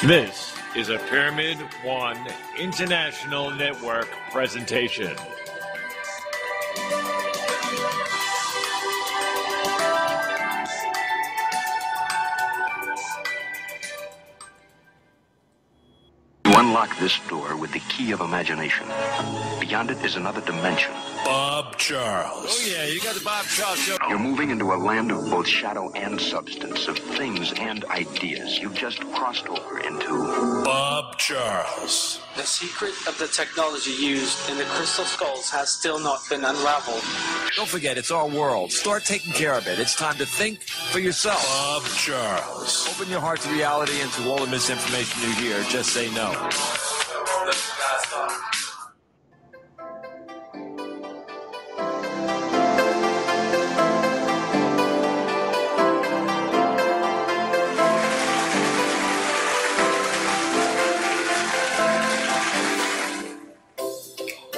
This is a Pyramid One International Network presentation. You unlock this door with the key of imagination. Beyond it is another dimension. Bob Charles. Oh yeah, you got the Bob Charles Show. You're moving into a land of both shadow and substance, of things and ideas. You've just crossed over into Bob Charles. The secret of the technology used in the crystal skulls has still not been unraveled. Don't forget, it's our world. Start taking care of it. It's time to think for yourself. Bob Charles. Open your heart to reality and to all the misinformation you hear. Just say no.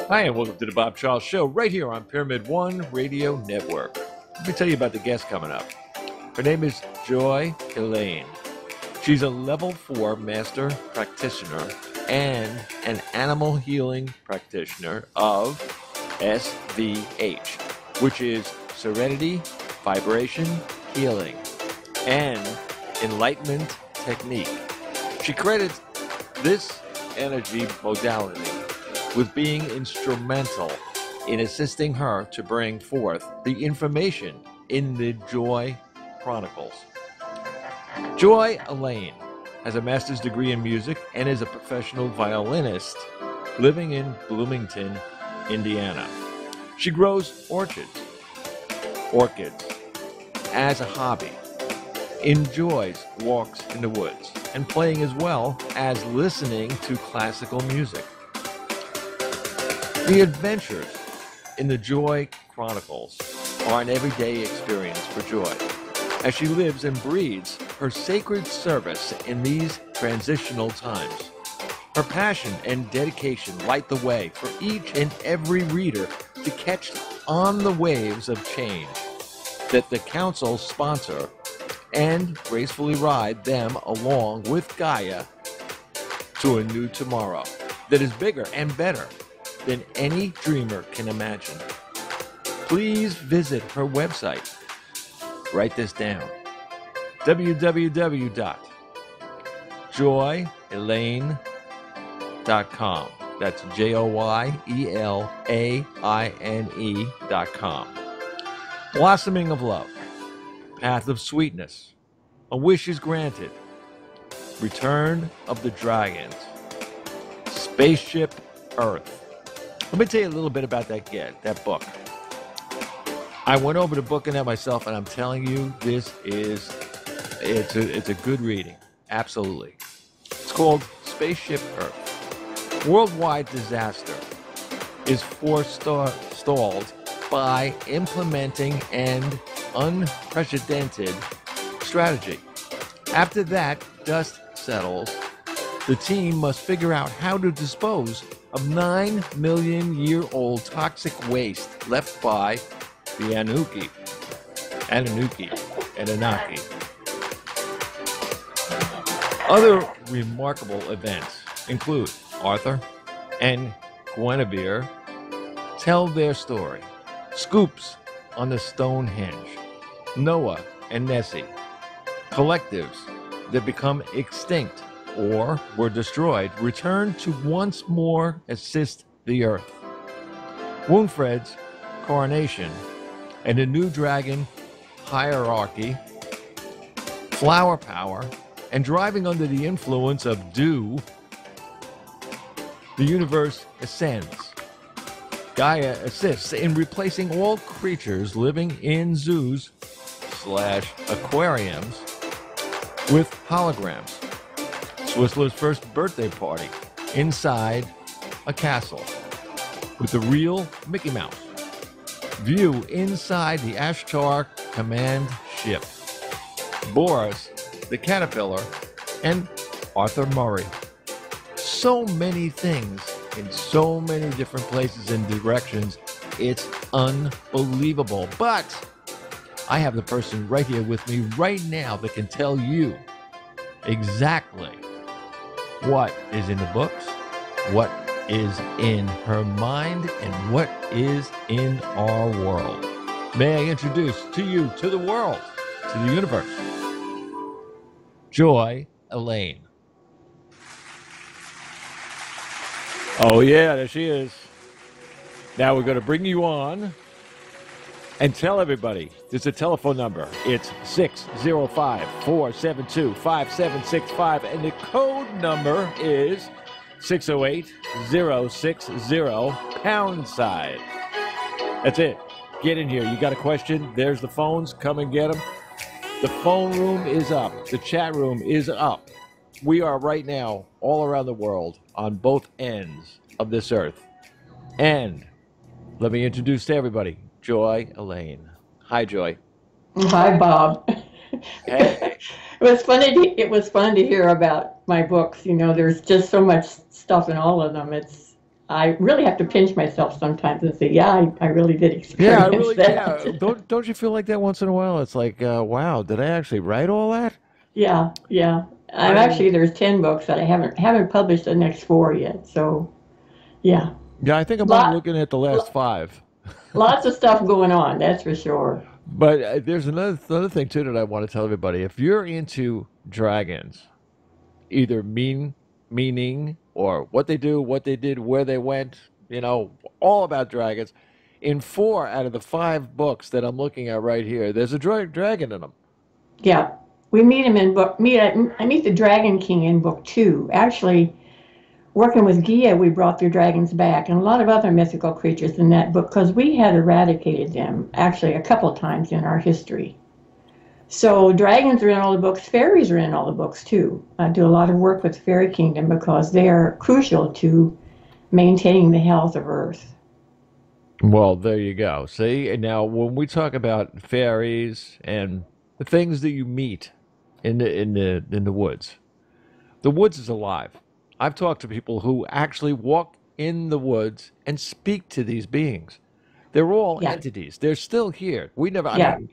Hi, and welcome to the Bob Charles Show right here on Pyramid One Radio Network. Let me tell you about the guest coming up. Her name is Joy Elaine. She's a level 4 master practitioner and an animal healing practitioner of SVH, which is Serenity, Vibration, Healing, and Enlightenment Technique. She credits this energy modality with being instrumental in assisting her to bring forth the information in the Joy Chronicles. Joy Elaine has a master's degree in music and is a professional violinist living in Bloomington, Indiana. She grows orchids as a hobby, enjoys walks in the woods, and playing as well as listening to classical music. The adventures in the Joy Chronicles are an everyday experience for Joy, as she lives and breathes her sacred service in these transitional times. Her passion and dedication light the way for each and every reader to catch on the waves of change that the council sponsor and gracefully ride them along with Gaia to a new tomorrow that is bigger and better than any dreamer can imagine. Please visit her website. Write this down. www.joyelaine.com. That's JOYELAINE.com. Blossoming of love. Path of sweetness. A wish is granted. Return of the dragons. Spaceship Earth. Let me tell you a little bit about that book. I went over the book and that myself, and I'm telling you, it's a good reading. Absolutely. It's called Spaceship Earth. Worldwide disaster is forestalled by implementing an unprecedented strategy. After that dust settles, the team must figure out how to dispose of 9 million-year-old toxic waste left by the Anunnaki. Other remarkable events include Arthur and Guinevere tell their story, scoops on the Stonehenge, Noah and Nessie, collectives that become extinct or were destroyed, return to once more assist the earth. Wunfred's coronation and the new dragon hierarchy, flower power, and driving under the influence of dew, the universe ascends. Gaia assists in replacing all creatures living in zoos/aquariums with holograms. Whistler's first birthday party inside a castle with the real Mickey Mouse. View inside the Ashtar command ship. Boris, the caterpillar, and Arthur Murray. So many things in so many different places and directions. It's unbelievable. But I have the person right here with me right now that can tell you exactly what is in the books, what is in her mind, and what is in our world. May I introduce to you, to the world, to the universe, Joy Elaine. Oh, yeah, there she is. Now we're going to bring you on and tell everybody. There's a telephone number. It's 605-472-5765, and the code number is 608-060 #. That's it. Get in here. You got a question? There's the phones. Come and get them. The phone room is up. The chat room is up. We are right now all around the world on both ends of this earth. And let me introduce to everybody, Joy Elaine. Hi, Joy. Hi, Bob. Hey. It was fun to hear about my books. You know, there's just so much stuff in all of them. I really have to pinch myself sometimes and say, yeah, I really did experience that. Yeah. Don't you feel like that once in a while? It's like, wow, did I actually write all that? Yeah. There's 10 books that I haven't published the next 4 yet. So, yeah. Yeah, I think I'm only looking at the last 5. Lots of stuff going on, that's for sure. But there's another thing, too, that I want to tell everybody. If you're into dragons, either meaning or what they do, what they did, where they went, all about dragons, in 4 out of the 5 books that I'm looking at right here, there's a dragon in them. Yeah, we meet him in book. I meet the Dragon King in book 2. Actually, working with Gia, we brought the dragons back and a lot of other mythical creatures in that book because we had eradicated them actually a couple of times in our history. So dragons are in all the books. Fairies are in all the books too. I do a lot of work with the Fairy Kingdom because they are crucial to maintaining the health of Earth. Well, there you go. See, and now when we talk about fairies and the things that you meet in the woods is alive. I've talked to people who actually walk in the woods and speak to these beings. They're all entities. They're still here. We never. I mean,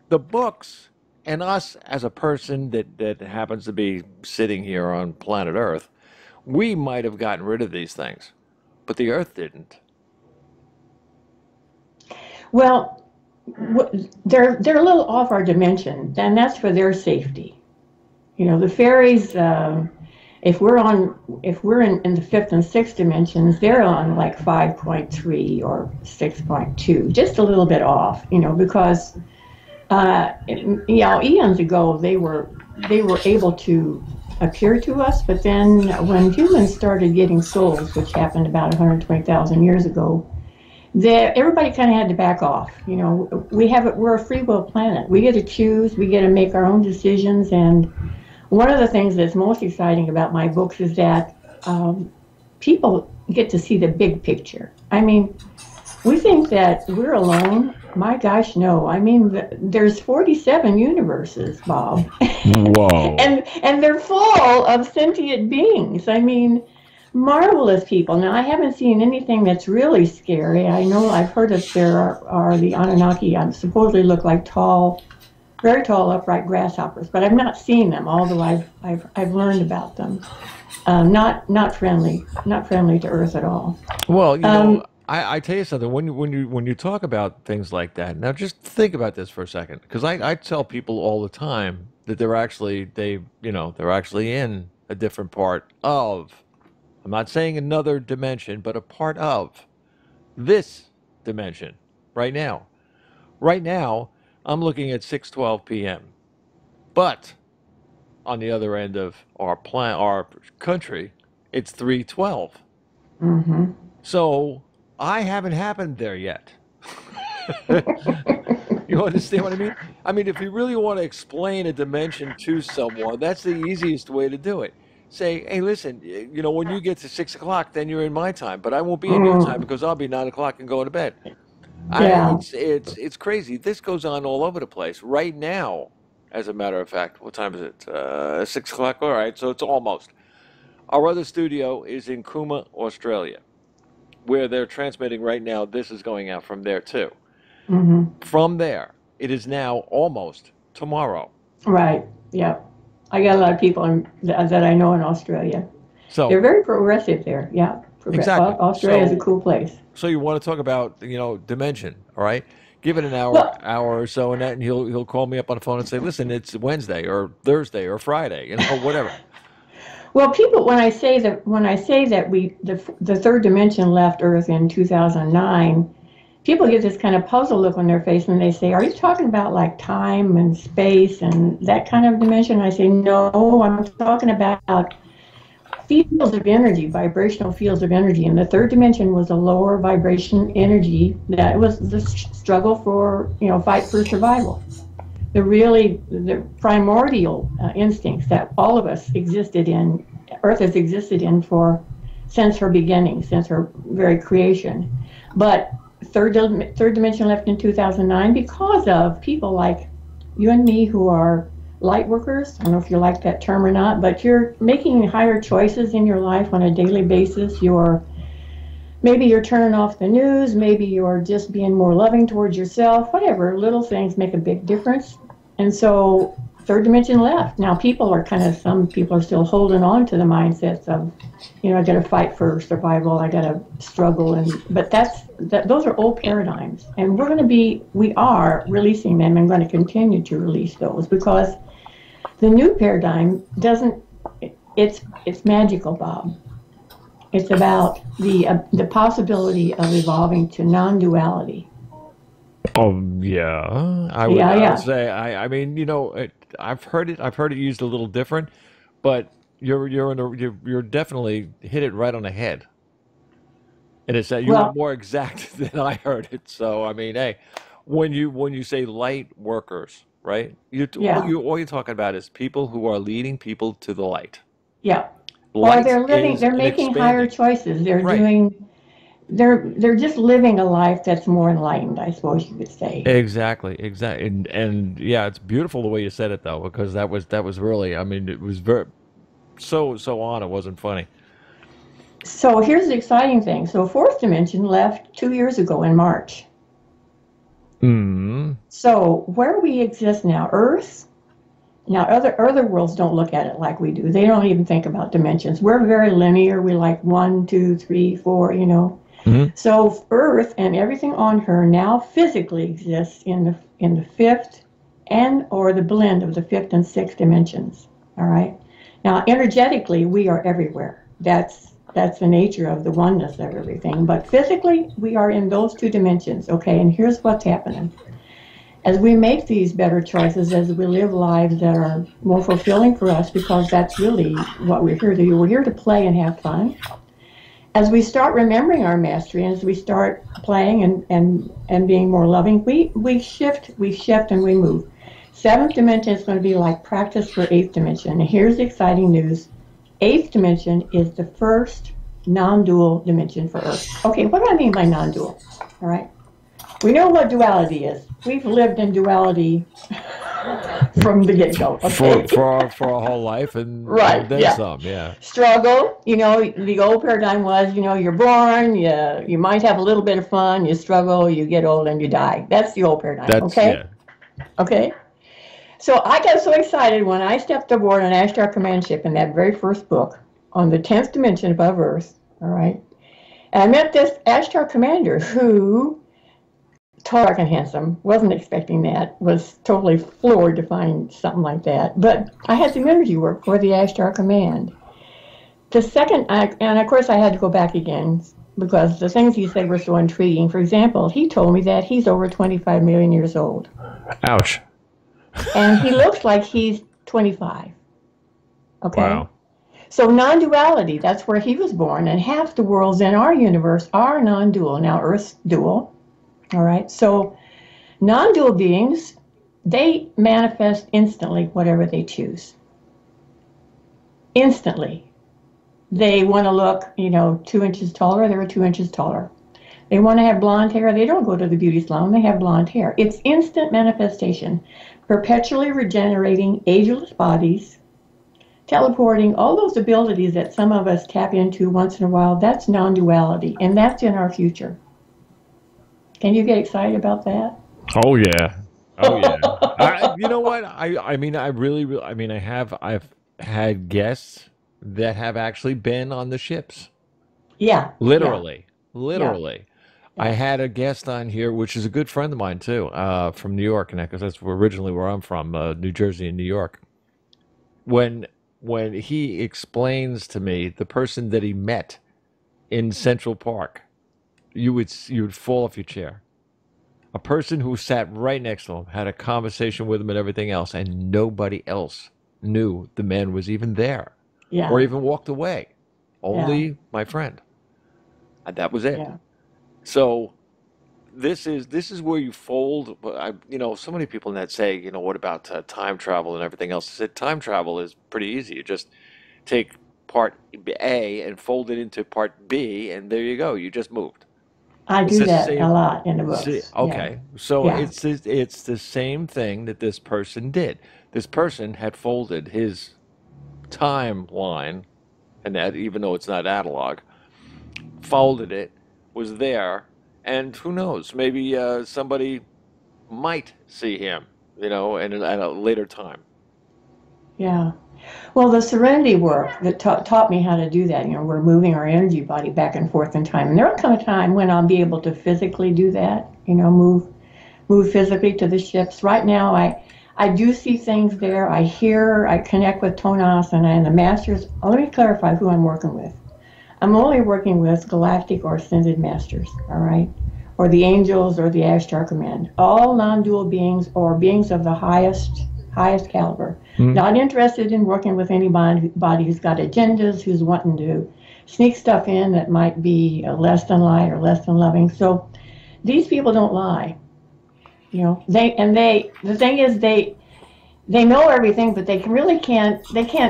the books and us as a person that happens to be sitting here on planet Earth, we might have gotten rid of these things, but the Earth didn't. Well, they're a little off our dimension, and that's for their safety. You know, the fairies. If we're in the 5th and 6th dimensions, they're on like 5.3 or 6.2, just a little bit off, because eons ago they were able to appear to us, but then when humans started getting souls, which happened about 120,000 years ago, everybody kind of had to back off. We're a free will planet. We get to choose, we get to make our own decisions, and one of the things that's most exciting about my books is that people get to see the big picture. I mean, we think that we're alone. My gosh, no. I mean, there's 47 universes, Bob. Whoa. and they're full of sentient beings. I mean, marvelous people. Now, I haven't seen anything that's really scary. I know I've heard that there are the Anunnaki supposedly look like very tall, upright grasshoppers, but I've not seen them. Although I've learned about them. Not friendly to Earth at all. Well, I tell you something. When you talk about things like that, now just think about this for a second, because I tell people all the time that they're actually in a different part of. I'm not saying another dimension, but a part of this dimension right now. Right now, I'm looking at 6:12 p.m. But on the other end of our country, it's 3:12. Mm-hmm. So I haven't happened there yet. You understand what I mean? I mean, if you really want to explain a dimension to someone, that's the easiest way to do it. Say, hey, listen, when you get to 6 o'clock, then you're in my time, but I won't be in your time because I'll be 9 o'clock and going to bed. Yeah. It's crazy. This goes on all over the place right now. As a matter of fact, what time is it? 6 o'clock. All right, so it's almost. Our other studio is in Cooma, Australia, where they're transmitting right now. This is going out from there too. Mm-hmm. From there, it is now almost tomorrow. Right. Yeah. I got a lot of people that I know in Australia. They're So very progressive there. Yeah. exactly. Australia is a cool place. So you want to talk about, dimension, all right? Give it an Well, hour or so, and he'll call me up on the phone and say, "Listen, it's Wednesday or Thursday or Friday, whatever." well, people, when I say that the third dimension left Earth in 2009, people get this kind of puzzled look on their face and they say, "Are you talking about like time and space and that kind of dimension?" I say, "No, I'm talking about fields of energy, vibrational fields of energy." And the third dimension was a lower vibration energy that was the struggle for, fight for survival. The primordial instincts that all of us existed in, Earth has existed in since her beginning, since her very creation. But third dimension left in 2009 because of people like you and me who are light workers. I don't know if you like that term or not, but you're making higher choices in your life on a daily basis. Maybe you're turning off the news, maybe you're just being more loving towards yourself, whatever, little things make a big difference. And so third dimension left. Now some people are still holding on to the mindsets of, I got to fight for survival, I got to struggle, but those are old paradigms, and we are releasing them and going to continue to release those because the new paradigm it's magical, Bob. It's about the possibility of evolving to non-duality. Yeah, I would say I mean I've heard it used a little different, but you're definitely hit it right on the head. And it's that you were Well, more exact than I heard it. So I mean, hey, when you say light workers, right? yeah, All you're talking about is people who are leading people to the light. yeah. Or Light is they're an making higher expanding, choices. right? They're just living a life that's more enlightened, I suppose you could say. Exactly, and yeah, it's beautiful the way you said it though, because that was really, I mean, it was very so on. It wasn't funny. So here's the exciting thing. So fourth dimension left 2 years ago in March. Hmm. So where we exist now, Earth. Now other worlds don't look at it like we do. They don't even think about dimensions. We're very linear. We like 1, 2, 3, 4. Hmm. So Earth and everything on her now physically exists in the fifth or the blend of the fifth and sixth dimensions. All right. Now energetically, we are everywhere. That's the nature of the oneness of everything. But physically, we are in those two dimensions. Okay. And here's what's happening. As we make these better choices, as we live lives that are more fulfilling for us, because that's really what we're here to do. We're here to play and have fun. As we start remembering our mastery, as we start playing and being more loving, we shift and we move. Seventh dimension is going to be like practice for eighth dimension. And here's the exciting news. Eighth dimension is the first non-dual dimension for Earth. Okay, what do I mean by non-dual? All right. We know what duality is. We've lived in duality from the get-go. Okay? For our whole life Right, and then yeah. some, yeah. Struggle, the old paradigm was, you're born, you might have a little bit of fun, you struggle, you get old, and you die. That's the old paradigm, That's okay? yeah. Okay? So I got so excited when I stepped aboard an Ashtar command ship in that very first book on the 10th dimension above Earth, all right? And I met this Ashtar commander who, tall, dark, and handsome, wasn't expecting that, was totally floored to find something like that. But I had some energy work for the Ashtar command. And of course I had to go back again because the things he said were so intriguing. For example, he told me that he's over 25 million years old. Ouch. And he looks like he's 25. Okay? Wow. So non-duality, that's where he was born, and half the worlds in our universe are non-dual. Now Earth's dual. All right, so non-dual beings, they manifest instantly whatever they choose. Instantly. They want to look, 2 inches taller, they're 2 inches taller. They want to have blonde hair, they don't go to the beauty salon, they have blonde hair. It's instant manifestation, perpetually regenerating ageless bodies, teleporting, all those abilities that some of us tap into once in a while, that's non-duality, and that's in our future. Can you get excited about that? Oh yeah. Oh yeah. You know what? I mean, I really, I mean, I've had guests that have actually been on the ships. Yeah. Literally. Yeah. Literally. Yeah. I had a guest on here, which is a good friend of mine too, from New York, and because that's originally where I'm from, New Jersey and New York. When when he explains to me the person that he met in Central Park, you would fall off your chair. A person who sat right next to him, had a conversation with him and everything else, and nobody else knew the man was even there or Yeah. even walked away. Yeah. Only my friend. And that was it. Yeah. So this is where you fold. So many people that say, what about time travel and everything else? I said time travel is pretty easy. You just take part A and fold it into part B, and there you go. You just moved. I It's do the that a same. lot in the See, books. Yeah. okay, so Yeah. it's the same thing that this person did. This person had folded his timeline, and that even though it's not analog, folded it, was there, and who knows? Maybe somebody might see him, at a later time. Yeah. Well, the serenity work that taught me how to do that, we're moving our energy body back and forth in time. And there'll come a time when I'll be able to physically do that, move physically to the ships. Right now, I do see things there. I hear, I connect with Tonas and the masters. Let me clarify who I'm working with. I'm only working with galactic or ascended masters, all right? Or the angels or the Ashtar Command. All non-dual beings or beings of the highest caliber. Not interested in working with anybody who's got agendas, who's wanting to sneak stuff in that might be less than light or less than loving. So these people don't lie. The thing is they know everything, but they can't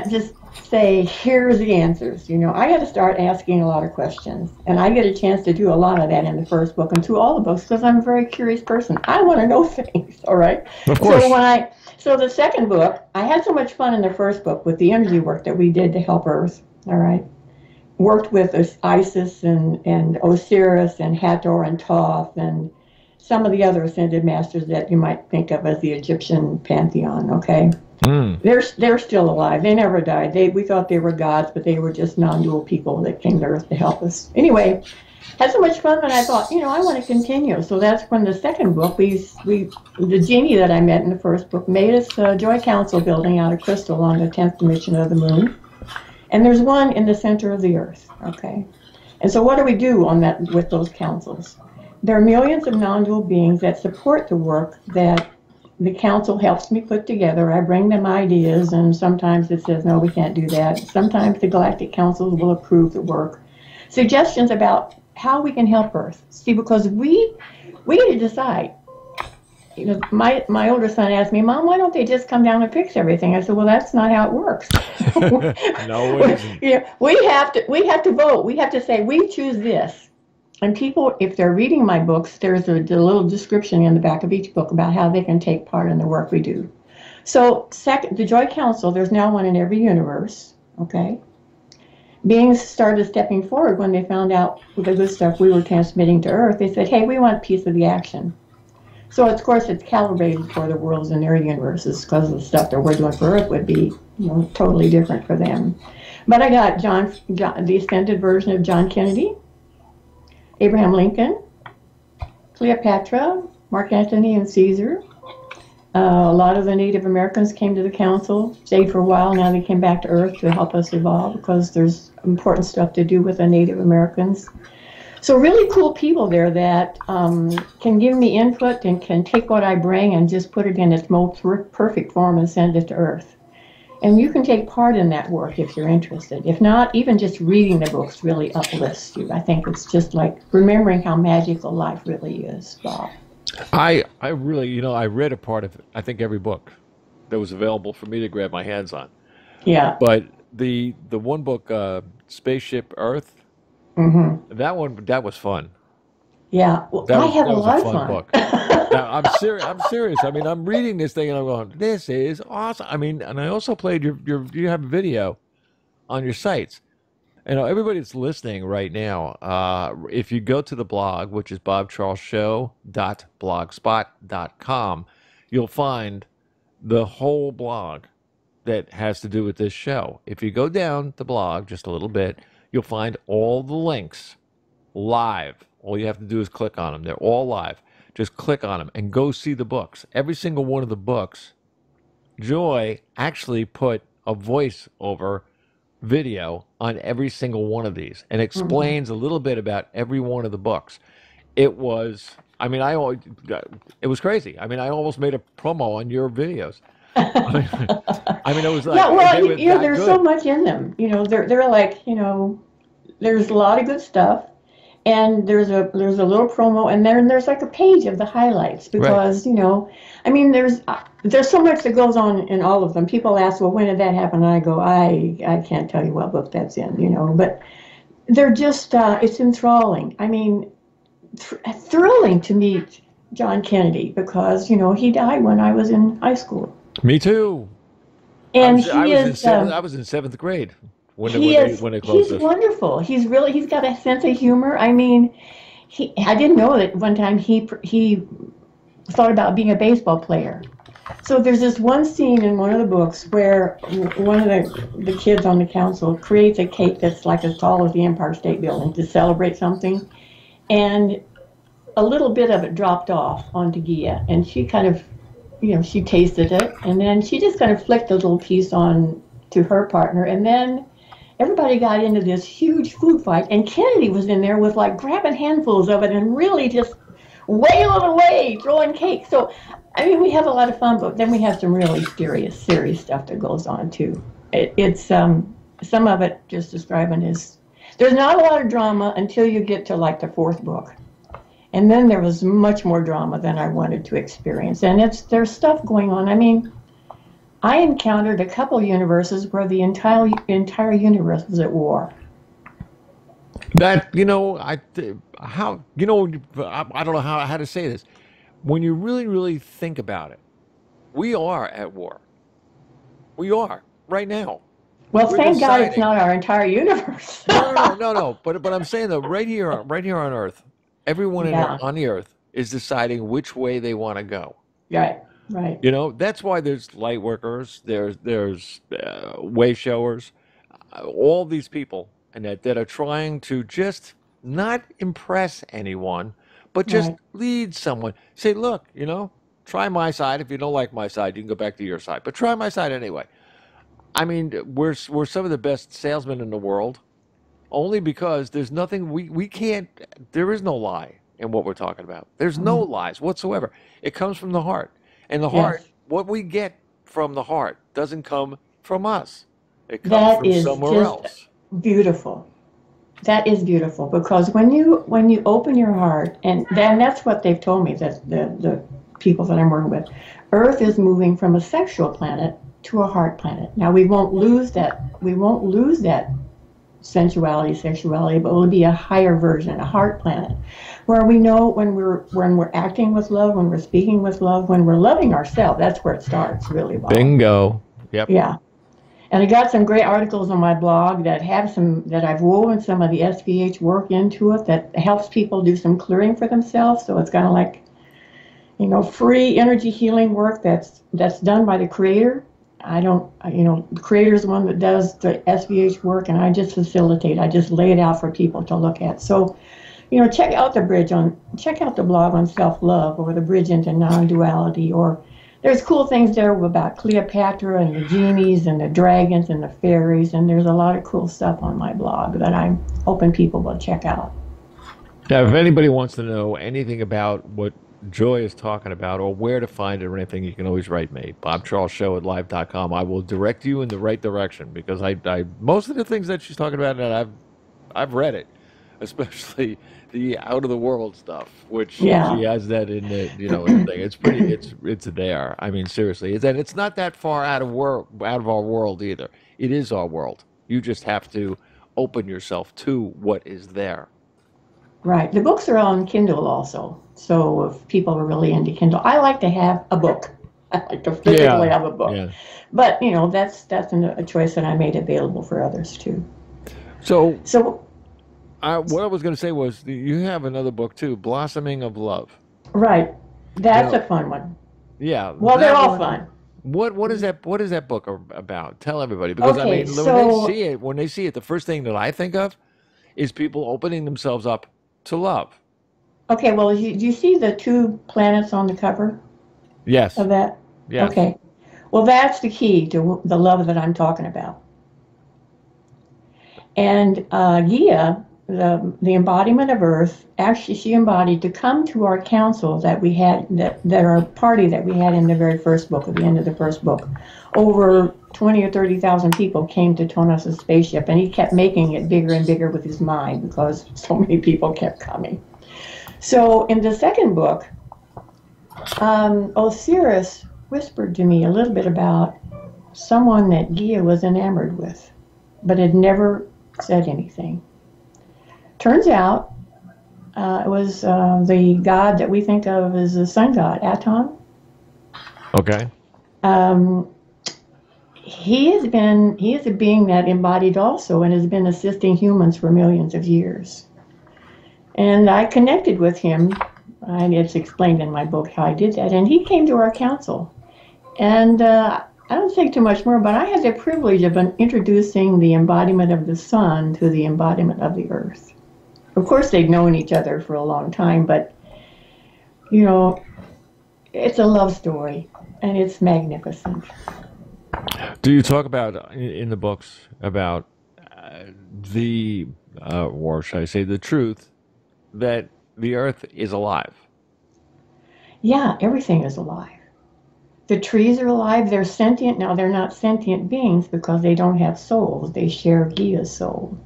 just say, here's the answers. I got to start asking a lot of questions. And I get a chance to do a lot of that in the first book and through all the books because I'm a very curious person. I want to know things, all right? Of course. So the second book, I had so much fun in the first book with the energy work that we did to help Earth, all right? Worked with Isis and Osiris and Hathor and Thoth and some of the other ascended masters that you might think of as the Egyptian pantheon, okay? They're still alive. They never died. We thought they were gods, but they were just non-dual people that came to Earth to help us. Anyway, had so much fun, and I thought, I want to continue. So that's when the second book, the genie that I met in the first book made us a Joy Council building out of crystal on the 10th dimension of the moon. And there's one in the center of the Earth, okay? And so what do we do on that with those councils? There are millions of non-dual beings that support the work that the council helps me put together. I bring them ideas, and sometimes it says, no, we can't do that. Sometimes the galactic councils will approve the work. Suggestions about how we can help Earth. See, because we get to decide. My older son asked me, Mom, why don't they just come down and fix everything? I said, well, that's not how it works. No, it isn't. We have to vote. We have to say, we choose this. And people, if they're reading my books, there's a little description in the back of each book about how they can take part in the work we do. So, the Joy Council, there's now one in every universe, okay? Beings started stepping forward when they found out the good stuff we were transmitting to Earth. They said, hey, we want a piece of the action. So, of course, it's calibrated for the worlds in their universes because the stuff that we're doing for Earth would be totally different for them. But I got John, the extended version of John Kennedy, Abraham Lincoln, Cleopatra, Mark Antony, and Caesar. A lot of the Native Americans came to the council, stayed for a while. Now they came back to Earth to help us evolve because there's important stuff to do with the Native Americans. So really cool people there that can give me input and can take what I bring and just put it in its most perfect form and send it to Earth. And you can take part in that work if you're interested. If not, even just reading the books really uplifts you. I think it's just like remembering how magical life really is, Bob. I really, I read a part of, I think, every book that was available for me to grab my hands on. Yeah. But the one book, Spaceship Earth, that was fun. Yeah, well, I have a lot of fun. Book. Now, I'm serious. I'm serious. I mean, I'm reading this thing and I'm going, this is awesome. I mean, and I also played you have a video on your sites. Everybody that's listening right now, if you go to the blog, which is bobcharlesshow.blogspot.com, you'll find the whole blog that has to do with this show. If you go down the blog just a little bit, you'll find all the links live. All you have to do is click on them. They're all live. Just click on them and go see the books. Every single one of the books, Joy actually put a voice-over video on every single one of these and explains a little bit about every one of the books. It was, I mean, it was crazy. I mean, I almost made a promo on your videos. I mean, it was like, Yeah, well, they were that there's good. so much in them. They're like, there's a lot of good stuff, and there's a little promo, and then there's like a page of the highlights because I mean, there's so much that goes on in all of them. People ask, well, when did that happen? And I go, I can't tell you what book that's in, but they're just it's enthralling. I mean, thrilling to meet John Kennedy because he died when I was in high school. Me too. And I was in seventh grade when they closed he's this. wonderful. He's got a sense of humor. I mean, I didn't know that one time he thought about being a baseball player. So there's this one scene in one of the books where one of the kids on the council creates a cake that's like as tall as the Empire State Building to celebrate something, and a little bit of it dropped off onto Gia, and she kind of, she tasted it, and then she just kind of flicked a little piece on to her partner, and then everybody got into this huge food fight, and Kennedy was in there with like grabbing handfuls of it and really just wailing away, throwing cake. So, I mean, we have a lot of fun, but then we have some really serious stuff that goes on too. It's some of it just describing is, there's not a lot of drama until you get to like the fourth book. And then there was much more drama than I wanted to experience. And there's stuff going on. I mean, I encountered a couple universes where the entire universe was at war. That, I don't know how to say this. When you really, really think about it, we are at war. We are right now. Well, We're thank God it's deciding. not our entire universe. No. But I'm saying that right here on Earth, everyone Yeah. on the Earth is deciding which way they want to go. Right. That's why there's light workers, there's way showers, all these people, and that are trying to just not impress anyone, but just Right. lead someone. Say, look, try my side. If you don't like my side, you can go back to your side, but try my side anyway. I mean, we're some of the best salesmen in the world, only because there's nothing we can't. There is no lie in what we're talking about. There's no lies whatsoever. It comes from the heart, and the heart. What we get from the heart doesn't come from us. It comes That from is somewhere just else. beautiful. That is beautiful because when you open your heart, and then that's what they've told me, that the people that I'm working with, Earth is moving from a sexual planet to a heart planet. Now we won't lose that sensuality, sexuality, but it'll be a higher version, a heart planet, where we know when we're acting with love, when we're speaking with love, when we're loving ourselves. That's where it starts, really. Bob. Bingo. Yep. Yeah. And I got some great articles on my blog that I've woven some of the SVH work into it that helps people do some clearing for themselves. So it's kind of like, free energy healing work that's done by the creator. The creator's the one that does the SVH work, and I just facilitate. I just lay it out for people to look at. So, check out the blog on self-love, or the bridge into non-duality, or there's cool things there about Cleopatra and the genies and the dragons and the fairies, and there's a lot of cool stuff on my blog that I'm hoping people will check out. Now, if anybody wants to know anything about what Joy is talking about, or where to find it or anything, you can always write me, BobCharlesShow@live.com. I will direct you in the right direction, because I most of the things that she's talking about, and I've read it, especially the out of the world stuff, which she has that in the in the thing. It's pretty. It's there. I mean, seriously, it's not that far out of our world either. It is our world. You just have to open yourself to what is there. Right. The books are on Kindle also. So if people are really into Kindle, I like to have a book. I like to physically have a book. Yeah. But, that's a choice that I made available for others too. So what I So was going to say was, you have another book too, Blossoming of Love. right. That's a fun one. Yeah. Well, they're that all one- fun. What is that book about? Tell everybody, because I Okay, mean, so when they see it, the first thing that I think of is people opening themselves up to love. okay, well, do you see the two planets on the cover Yes, of that? yes. Okay, well, that's the key to the love that I'm talking about. And Gia, the embodiment of Earth, actually she embodied to come to our council that we had, that our party that we had in the very first book, at the end of the first book. Over 20 or 30,000 people came to Tonos' spaceship, and he kept making it bigger and bigger with his mind because so many people kept coming. So in the second book, Osiris whispered to me a little bit about someone that Gia was enamored with, but had never said anything. Turns out it was the god that we think of as the sun god, Aton. Okay. Um, he is a being that embodied also and has been assisting humans for millions of years. And I connected with him, and it's explained in my book how I did that. And he came to our council. And I don't think too much more, but I had the privilege of introducing the embodiment of the sun to the embodiment of the earth. Of course, they'd known each other for a long time, but, you know, it's a love story, and it's magnificent. Do you talk about in the books about the, or should I say, the truth that the Earth is alive? Yeah, everything is alive. The trees are alive. They're sentient. Now, they're not sentient beings because they don't have souls. They share Gia's soul.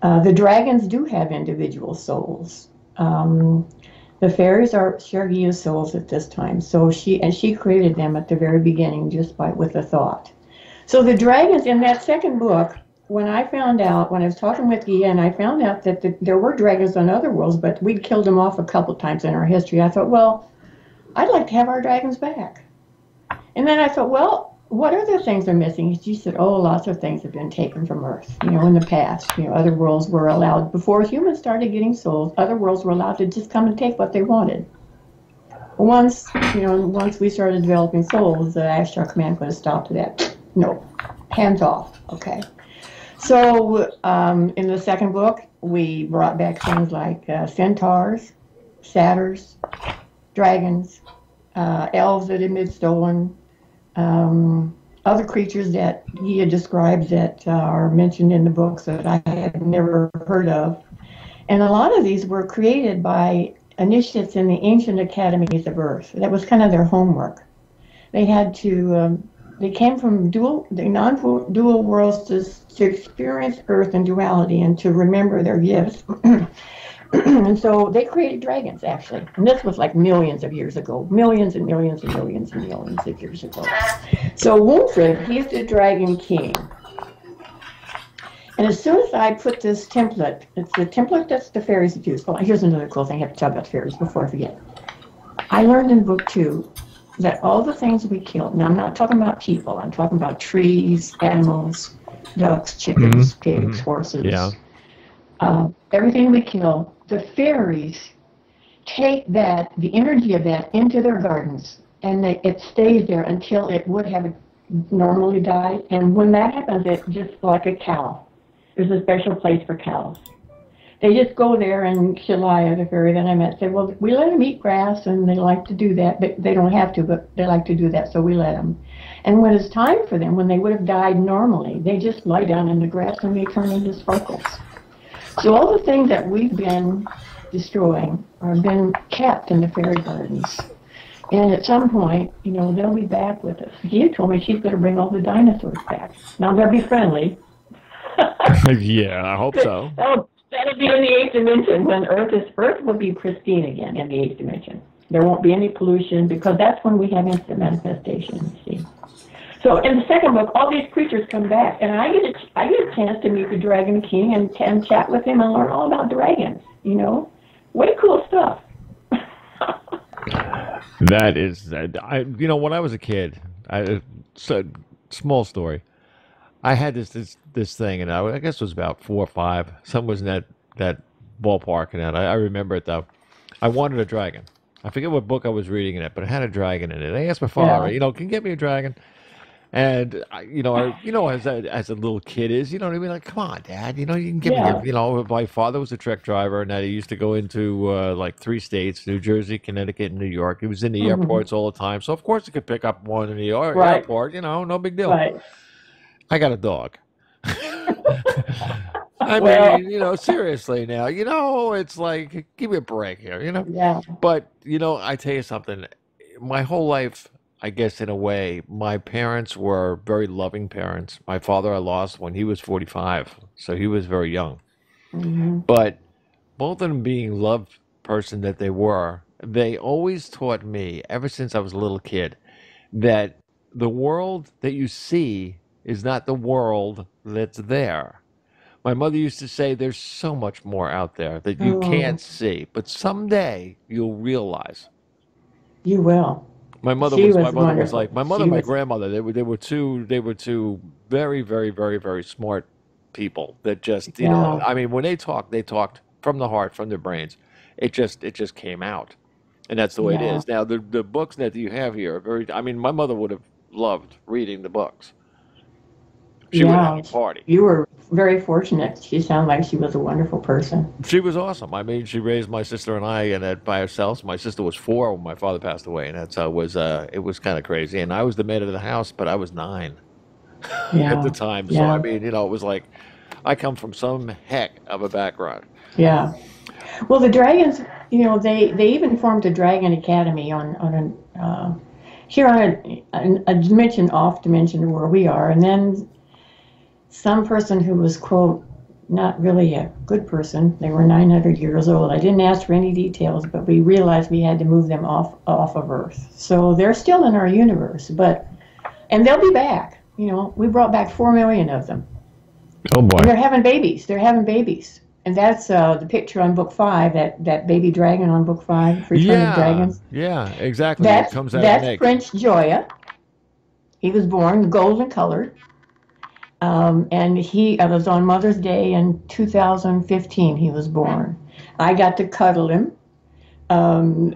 The dragons do have individual souls. The fairies share Gia's souls at this time. So she created them at the very beginning just with a thought. So the dragons in that second book, when I was talking with Gia and I found out that there were dragons on other worlds, but we'd killed them off a couple times in our history, I thought, well, I'd like to have our dragons back. And then I thought, well, what other things are missing? She said, oh, lots of things have been taken from Earth, in the past. Other worlds were allowed, before humans started getting souls, other worlds were allowed to just come and take what they wanted. Once we started developing souls, the Ashtar Command put a stop to that. No, hands off, okay? So in the second book, we brought back things like centaurs, satyrs, dragons, elves that had been stolen, other creatures that he had described that are mentioned in the books that I had never heard of. And a lot of these were created by initiates in the ancient academies of Earth. That was kind of their homework. They had to, they came from non-dual worlds to experience Earth and duality and to remember their gifts. And so they created dragons, actually. And this was like millions of years ago. Millions and millions and millions and millions of years ago. So Wolfred, he's the dragon king. And as soon as I put this template, it's the template that's the fairies use. Well, here's another cool thing I have to tell about fairies before I forget. I learned in book 2 that all the things we killed, now I'm not talking about people, I'm talking about trees, animals, ducks, chickens, pigs, horses. Yeah. Everything we kill, the fairies take the energy of that into their gardens, and it stays there until it would have normally died. And when that happens, it's just like a cow. There's a special place for cows. They just go there, and Shalaya, the fairy that I met, said, well, we let them eat grass, and they like to do that. But they don't have to, but they like to do that, so we let them. And when it's time for them, when they would have died normally, they just lie down in the grass, and they turn into sparkles. So all the things that we've been destroying are been kept in the fairy gardens. And at some point, they'll be back with us. Gia told me she's going to bring all the dinosaurs back. Now, they'll be friendly. Yeah, I hope so. That'll be in the 8th dimension when Earth will be pristine again in the 8th dimension. There won't be any pollution because that's when we have instant manifestation, you see. So in the second book, all these creatures come back, and I get a chance to meet the Dragon King and chat with him and learn all about dragons. Way cool stuff. That is, when I was a kid, it's a small story. I had this thing, and I guess it was about 4 or 5. Some was in that ballpark, and I remember it though. I wanted a dragon. I forget what book I was reading in it, but it had a dragon in it. I asked my father, Yeah. can you get me a dragon? And as a little kid is, you know what I mean? Like, come on, Dad, you can give me Yeah. my father was a truck driver, and that he used to go into like 3 states: New Jersey, Connecticut, and New York. He was in the Hmm. airports all the time, so of course he could pick up one in the Right. airport. No big deal. Right. I got a dog. I Well, mean, seriously now, it's like, give me a break here. yeah. But, I tell you something, my whole life, I guess in a way, my parents were very loving parents. My father I lost when he was 45, so he was very young. Hmm. But both of them being loved person that they always taught me, ever since I was a little kid, that the world that you see is not the world that's there. My mother used to say there's so much more out there that you Oh, can't see, but someday you'll realize. you will. She My was mother was like wonderful. my mother She and my was, grandmother. They were two very, very, very, very smart people that just, yeah, I mean, when they talked from the heart, from their brains. It just came out. And that's the way it yeah, is. Now the books that you have here are very, I mean, my mother would have loved reading the books. She would have yeah. a party. You were very fortunate. She sounded like she was a wonderful person. She was awesome. I mean, she raised my sister and I, and that by ourselves. My sister was 4 when my father passed away, and that's how it was kind of crazy. And I was the man of the house, but I was 9 at the Yeah, time. So I yeah, mean, it was like I come from some heck of a background. yeah. Well, the dragons, they even formed a dragon academy on an here on a dimension off dimension where we are, and then some person who was quote not really a good person. They were 900 years old. I didn't ask for any details, but we realized we had to move them off of Earth. So they're still in our universe, and they'll be back. We brought back 4 million of them, Oh and boy. they're having babies. They're having babies, and that's the picture on book 5. That baby dragon on book 5, Return of Yeah, Dragons. yeah, exactly. It That's comes out of an that's egg. Prince Joya. He was born golden colored. And he was on Mother's Day in 2015. He was born. I got to cuddle him. Um,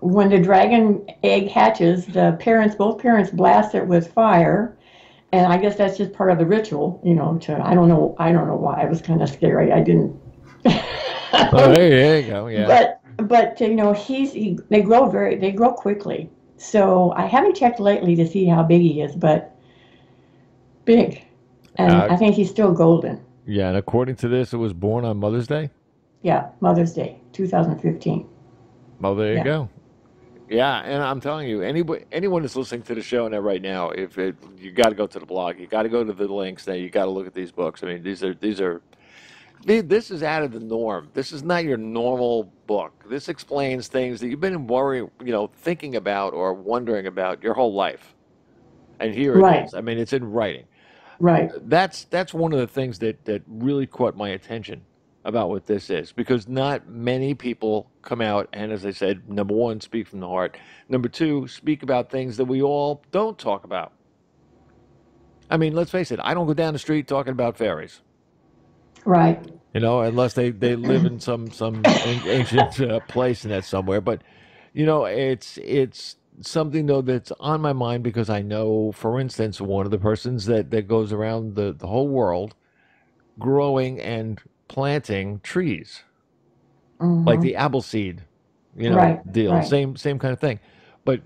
when the dragon egg hatches, both parents blast it with fire, and I guess that's just part of the ritual. I don't know why. It was kind of scary. I didn't. Oh, there you go. Yeah. but they grow quickly. So I haven't checked lately to see how big he is, but big. And Uh, I think he's still golden. yeah, and according to this, it was born on Mother's Day. Yeah, Mother's Day, 2015. Well, there you Yeah. go. Yeah, and I'm telling you, anyone that's listening to the show now right now, you got to go to the blog, you got to go to the links. Now you got to look at these books. I mean, this is out of the norm. This is not your normal book. This explains things that you've been thinking about or wondering about your whole life. And here it Right, is. I mean, it's in writing. right, That's one of the things that really caught my attention about what this is, because not many people come out and, as I said, number one, speak from the heart. Number two, speak about things that we all don't talk about. I mean, let's face it, I don't go down the street talking about fairies, right. unless they live in some ancient place in that somewhere. But it's something though that's on my mind, because I know, for instance, one of the persons that goes around the whole world growing and planting trees, like Hmm. the apple seed, Right, deal. right, Same kind of thing, but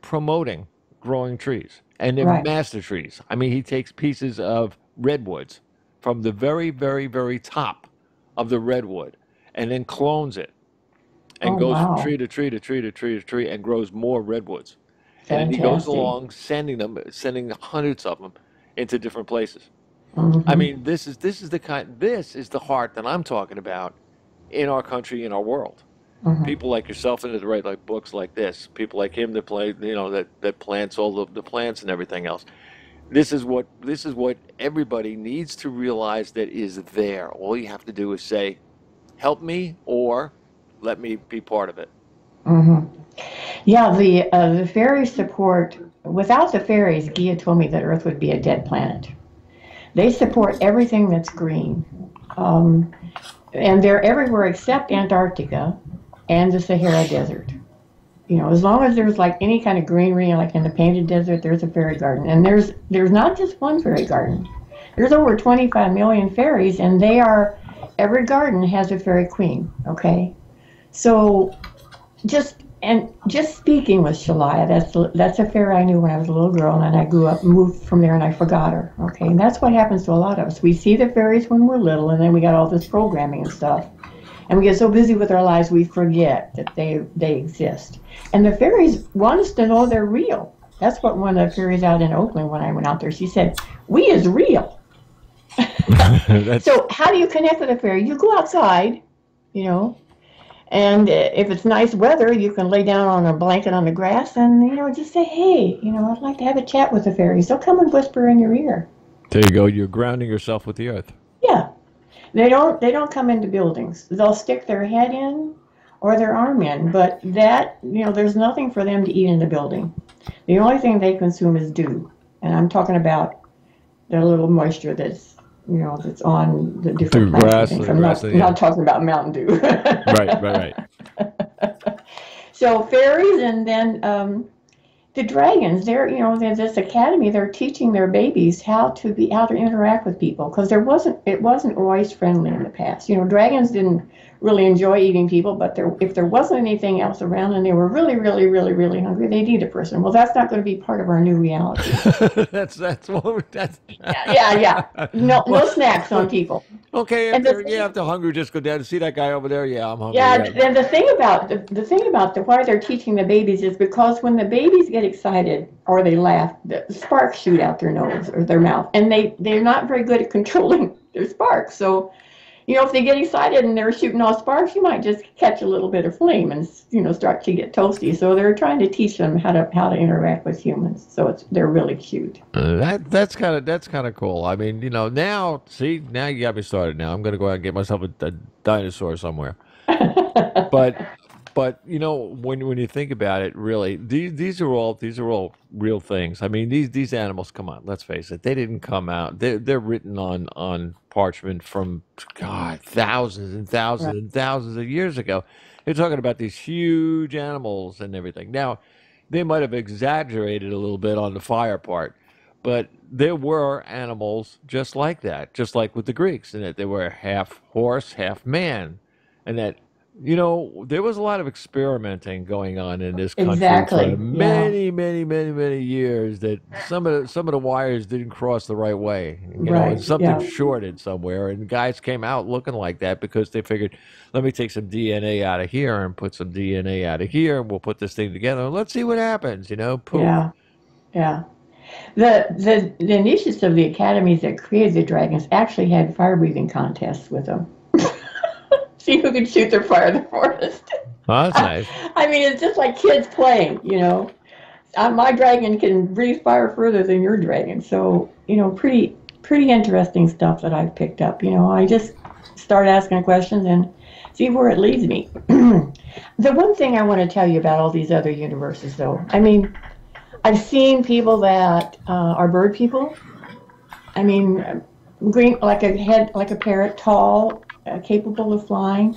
promoting growing trees, and they're right. master trees. I mean, he takes pieces of redwoods from the very, very, very top of the redwood, and then clones it, Oh, and goes from wow. tree to tree to tree to tree to tree, and grows more redwoods. And then he goes Fantastic. along sending hundreds of them into different places. I Hmm. mean, this is the heart that I'm talking about in our country, in our world. Hmm. People like yourself and that write like books like this. People like him that play, that plants all the plants and everything else. This is what everybody needs to realize that is there. All you have to do is say, "Help me," or "Let me be part of it." Hmm. Yeah, the fairies support. Without the fairies, Gia told me that Earth would be a dead planet. They support everything that's green. And they're everywhere except Antarctica and the Sahara Desert. You know, as long as there's like any kind of greenery, like in the Painted Desert, there's a fairy garden. And there's not just one fairy garden. There's over 25 million fairies, and every garden has a fairy queen, okay? So just speaking with Shalaya, that's a fairy I knew when I was a little girl, and I grew up, moved from there, and I forgot her, okay? And that's what happens to a lot of us. We see the fairies when we're little, and then we got all this programming and stuff. And we get so busy with our lives, we forget that they exist. And the fairies want us to know they're real. That's what one of the fairies out in Oakland, when I went out there, she said, "We is real." So how do you connect with a fairy? You go outside, you know, and if it's nice weather, you can lay down on a blanket on the grass and, you know, just say, "Hey, you know, I'd like to have a chat with the fairies." They'll come and whisper in your ear. There you go. You're grounding yourself with the earth. Yeah. They don't come into buildings. They'll stick their head in or their arm in, but that, you know, there's nothing for them to eat in the building. The only thing they consume is dew. And I'm talking about the little moisture that's, you know, that's on the different plants. I'm not talking about Mountain Dew. Right. So fairies, and then the dragons, there's this academy, they're teaching their babies how to interact with people, because it wasn't always friendly in the past. You know, dragons didn't really enjoy eating people, but if there wasn't anything else around and they were really, really, really, really hungry, they'd eat a person. Well, that's not going to be part of our new reality. that's Yeah. No snacks on people. Okay, after hunger, just go down and see that guy over there. Yeah, I'm hungry. Yeah, and the thing about why they're teaching the babies is because when the babies get excited or they laugh, the sparks shoot out their nose or their mouth, and they're not very good at controlling their sparks. So, you know, if they get excited and they're shooting off sparks, you might just catch a little bit of flame and, you know, start to get toasty. So they're trying to teach them how to interact with humans. So they're really cute. That's kind of cool. I mean, you know, now you got me started. Now I'm going to go out and get myself a dinosaur somewhere. But you know, when you think about it, really, these are all real things. I mean, these animals, come on, let's face it, they didn't come out. They're written on parchment from, God, thousands and thousands and thousands of years ago. They're talking about these huge animals and everything. Now, they might have exaggerated a little bit on the fire part, but there were animals just like that, just like with the Greeks, in that they were half horse, half man, and that. You know, there was a lot of experimenting going on in this country for many, many, many, many years. That some of the wires didn't cross the right way. You know, and something shorted somewhere, and guys came out looking like that because they figured, let me take some DNA out of here and put some DNA out of here, and we'll put this thing together and let's see what happens. You know, poof. Yeah. The initiates of the academies that created the dragons actually had fire breathing contests with them. See who can shoot their fire the farthest. Oh, that's nice. I mean, it's just like kids playing, you know. My dragon can breathe fire further than your dragon. So, you know, pretty interesting stuff that I've picked up. You know, I just start asking questions and see where it leads me. The one thing I want to tell you about all these other universes, though, I mean, I've seen people that are bird people. I mean, green, like a parrot, tall, capable of flying,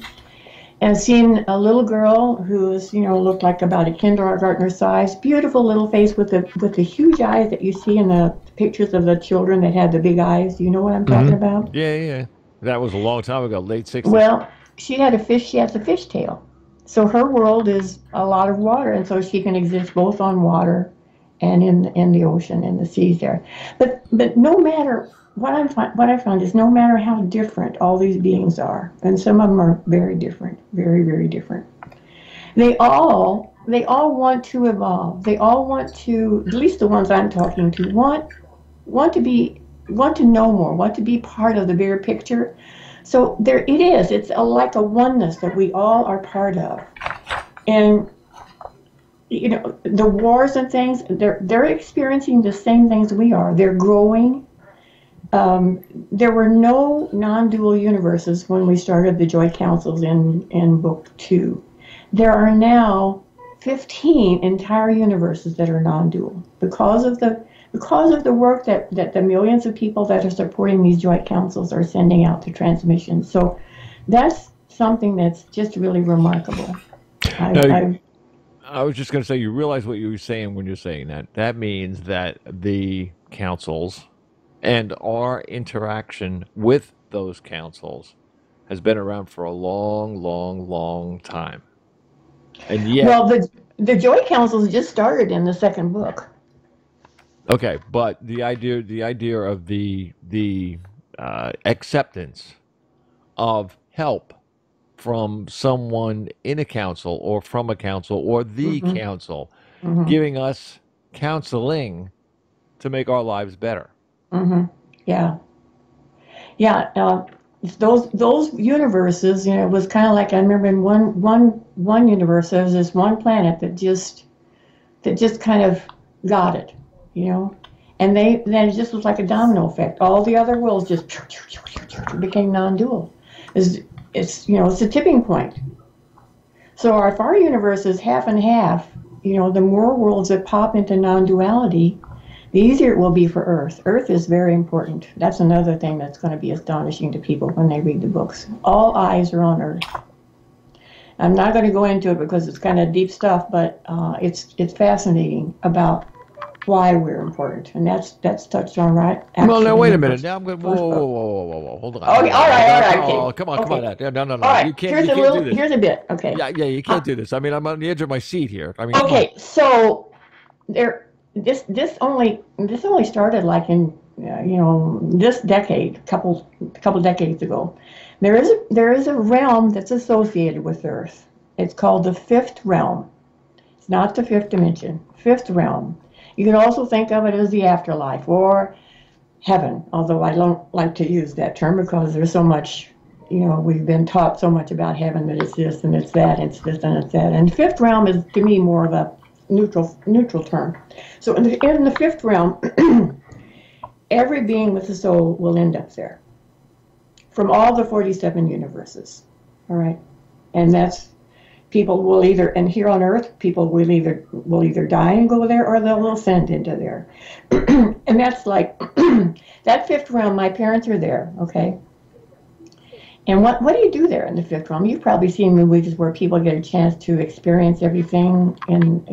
and seen a little girl who's, you know, looked like about a kindergartner size, beautiful little face with the huge eyes that you see in the pictures of the children that had the big eyes. Do you know what I'm talking about? Yeah. That was a long time ago, late 60s. Well, she has a fish tail. So her world is a lot of water, and so she can exist both on water and in the ocean and the seas there. But no matter what I found is no matter how different all these beings are, and some of them are very different, very, very different, they all want to evolve. They all want to, at least the ones I'm talking to, want to know more, want to be part of the bigger picture. So there it is. It's like a oneness that we all are part of. And you know, the wars and things, they're experiencing the same things we are. They're growing. There were no non-dual universes when we started the Joy Councils in Book 2. There are now 15 entire universes that are non-dual because of the work that the millions of people that are supporting these Joy Councils are sending out to transmission. So that's something that's just really remarkable. I was just going to say, you realize what you were saying when you're saying that. That means that the councils and our interaction with those councils has been around for a long, long, long time. And yet, Well, the Joy Councils just started in the second book. okay, but the idea of the acceptance of help from someone in a council or from a council or the Hmm. council Hmm. giving us counseling to make our lives better. Hmm. Yeah, yeah. Those universes, it was kind of like I remember in one universe there was this one planet that just kind of got it, you know, and then it just was like a domino effect. All the other worlds just became non-dual. It's a tipping point. So if our universe is half and half, the more worlds that pop into non-duality, the easier it will be for Earth. Earth is very important. That's another thing that's going to be astonishing to people when they read the books. All eyes are on Earth. I'm not going to go into it because it's kind of deep stuff, but it's fascinating about why we're important, and that's touched on right. Well, now Actually, wait a in the minute. Now I'm going. Whoa, first whoa, whoa, book. whoa, whoa, whoa! Hold on. Okay, Hold on. all right, all right, Oh, okay, come on, come on. okay, No, no, all no. right. You can't. Here's You a can't do little. this. Here's a bit. Okay. Yeah, yeah. You Uh, can't do this. I mean, I'm on the edge of my seat here. I mean, come on. okay. So there. This only started like in this decade, couple decades ago. There is a realm that's associated with Earth. It's called the fifth realm. It's not the fifth dimension. Fifth realm. You can also think of it as the afterlife or heaven, although I don't like to use that term because there's so much, we've been taught so much about heaven that it's this and it's that, it's this and it's that. And fifth realm is to me more of a neutral term. So in the fifth realm, every being with a soul will end up there from all the 47 universes. All right. And that's people will either, and here on Earth, people will either die and go there, or they'll ascend into there. And that's like that fifth realm. My parents are there, okay. And what do you do there in the fifth realm? You've probably seen movies where people get a chance to experience everything, and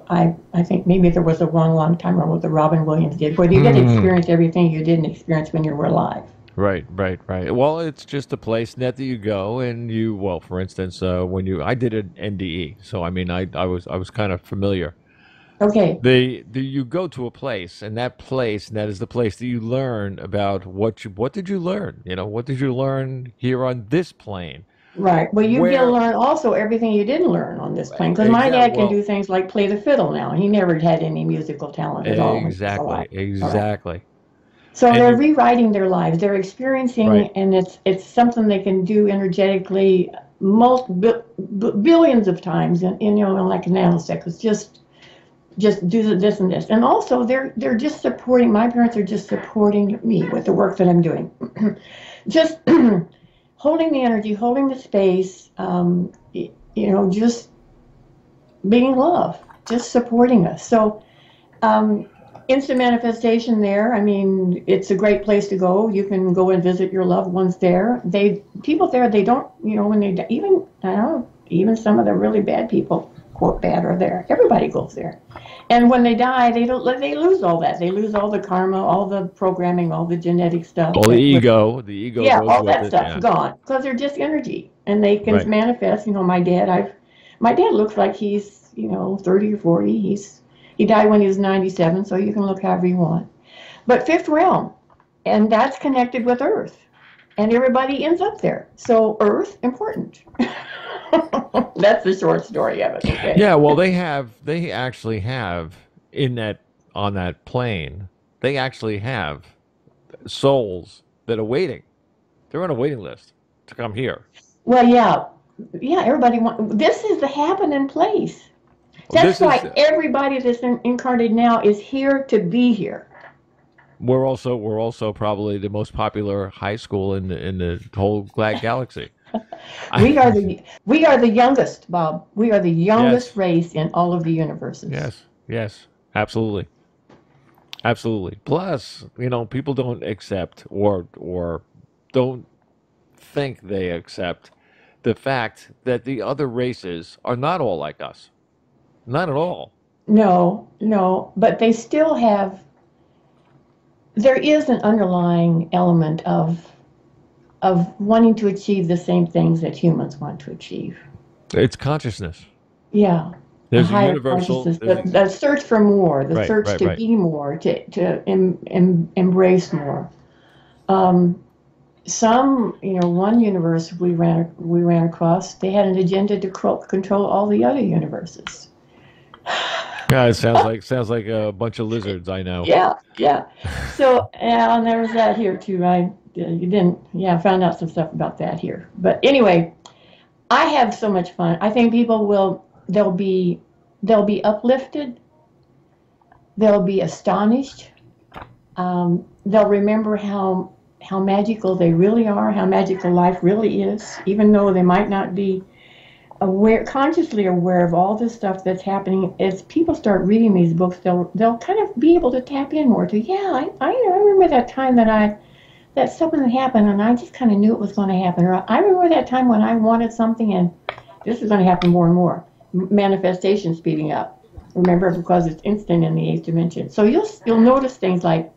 I think maybe there was a long time ago what the Robin Williams did, where you get to experience everything you didn't experience when you were alive. Right, right, right. Well, it's just a place net that you go and you. Well, for instance, I did an NDE, so I mean, I was kind of familiar. Okay. You go to a place, and that is the place that you learn about what did you learn? What did you learn here on this plane? Right. Well, you get to Where learn also everything you didn't learn on this plane. Because my exactly? dad can Well, do things like play the fiddle now. He never had any musical talent at all when he was alive. exactly, All right. exactly. So And they're you rewriting their lives. They're experiencing, right. and it's something they can do energetically billions of times in like a nanosecond. Just do this and this. And also they're just supporting. My parents are just supporting me with the work that I'm doing. Just holding the energy, holding the space. Just being love, just supporting us. So instant manifestation there. I mean, it's a great place to go. You can go and visit your loved ones there. People there, they don't, when they even I don't know, even some of the really bad people, quote bad, are there. Everybody goes there. And when they die, they lose all that. They lose all the karma, all the programming, all the genetic stuff Well, that was the ego yeah, goes all with that it. stuff's Yeah. gone because they're just energy and they can Right. manifest. My dad looks like he's 30 or 40. He died when he was 97, so you can look however you want. But fifth realm, and that's connected with Earth, and everybody ends up there. So Earth important. That's the short story of it. Okay. Yeah, well, they actually have in that on that plane, they actually have souls that are waiting. They're on a waiting list to come here. Well, yeah, yeah. Everybody want. This is the happening place. That's This is why everybody that's incarnated now is here to be here. we're also probably the most popular high school in the whole galaxy. We are I, the youngest, Bob. We are the youngest yes, race in all of the universes. yes, yes, absolutely, absolutely. Plus, people don't accept or don't think they accept the fact that the other races are not all like us. Not at all. No, but they still have. There is an underlying element of wanting to achieve the same things that humans want to achieve. It's consciousness. Yeah, a There's a higher universal. consciousness, the search for more, the Right, search right, to right. be more, to embrace more. Um, one universe we ran across, they had an agenda to control all the other universes. Yeah, it sounds like a bunch of lizards. I know. Yeah. So, and there was that here too. You didn't, yeah, I found out some stuff about that here. But anyway, I have so much fun. I think people they'll be uplifted, they'll be astonished, they'll remember how magical they really are, how magical life really is, even though they might not be consciously aware of all this stuff that's happening. As people start reading these books, they'll kind of be able to tap in more to, yeah, I remember that time that something happened and I just kind of knew it was going to happen, or I remember that time when I wanted something and this is going to happen more and more. Manifestation speeding up. Remember, because it's instant in the eighth dimension. So you'll notice things like,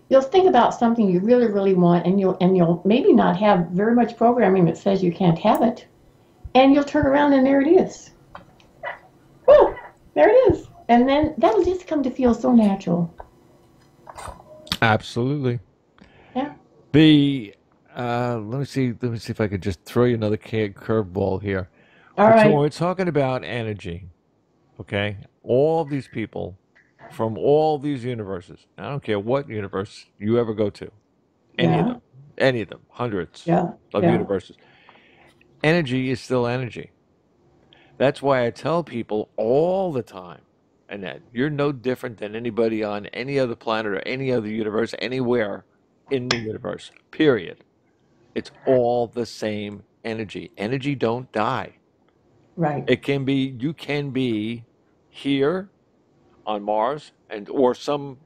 you'll think about something you really, really want, and you'll maybe not have very much programming that says you can't have it, and you'll turn around and there it is. Whew, there it is. And then that'll just come to feel so natural. Absolutely. Yeah. The let me see if I could just throw you another curveball here. All right. We're talking about energy, okay? All these people from all these universes. I don't care what universe you ever go to, Yeah. any of them, hundreds Yeah. of Yeah. universes. Energy is still energy. That's why I tell people all the time, Annette, you're no different than anybody on any other planet or any other universe, anywhere in the universe, period. It's all the same energy. Energy don't die. Right. You can be here on Mars or some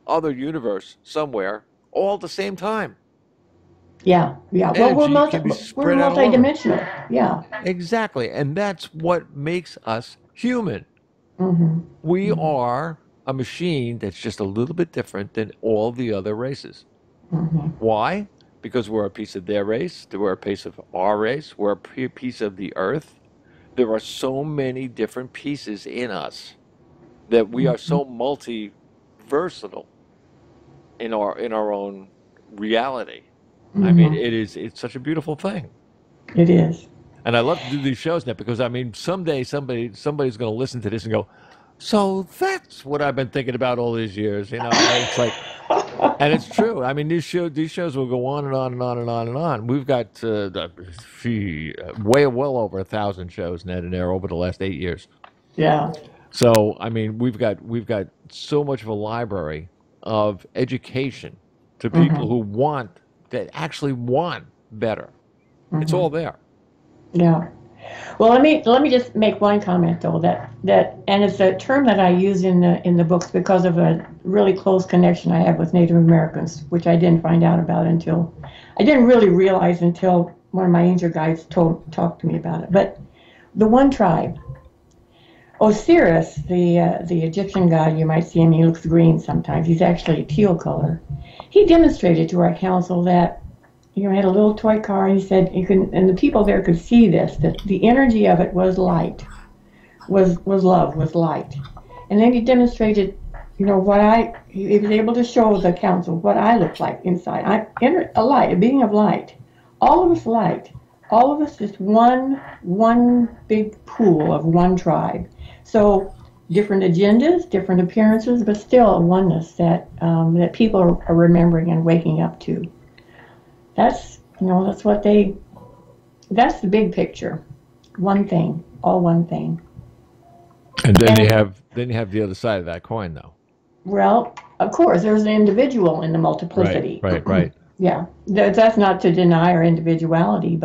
other universe somewhere all at the same time. Yeah. Yeah. Well, Energy can be we're spread out all over. multidimensional. Yeah. Exactly. And that's what makes us human. Mm-hmm. We are a machine that's just a little bit different than all the other races. Mm-hmm. Why? Because we're a piece of their race, we're a piece of our race, we're a piece of the earth. There are so many different pieces in us that we are Mm-hmm. so multi versatile in our own reality. I mean, Mm-hmm. it's such a beautiful thing. It is. And I love to do these shows now because I mean, someday somebody's going to listen to this and go, "So that's what I've been thinking about all these years." You know, and it's like, and it's true. I mean, these shows will go on and on and on and on and on. We've got way well over 1,000 shows, Ned and Air, over the last 8 years. Yeah. So I mean, we've got so much of a library of education to people Mm-hmm. who actually want better. It's Mm-hmm. all there. Yeah. Well, let me just make one comment though, and it's a term that I use in the books because of a really close connection I have with Native Americans, which I didn't find out about until I didn't really realize until one of my angel guides talked to me about it. But the one tribe, Osiris, the Egyptian god, you might see him. He looks green sometimes. He's actually a teal color. He demonstrated to our council that had a little toy car. He said and the people there could see this, that the energy of it was light, was love, was light. And then he demonstrated, he was able to show the council what I look like inside. A light, a being of light. All of us light. All of us is one big pool of one tribe. So different agendas, different appearances, but still a oneness that people are remembering and waking up to. That's that's the big picture. One thing, all one thing. And then And you have the other side of that coin, though. well, of course, there's an individual in the multiplicity. Right. Yeah, that's not to deny our individuality,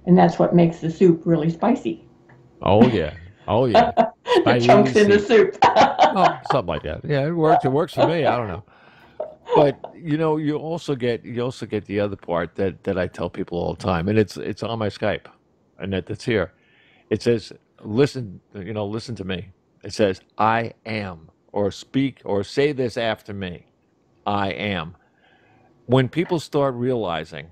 and that's what makes the soup really spicy. Oh yeah, The chunks in the spicy. soup. Oh, something like that. Yeah, it works. It works for me. I don't know. But you also get the other part that I tell people all the time, and it's on my Skype, and that's here. It says listen, listen to me. It says, I am, or speak, or say this after me. I am. When people start realizing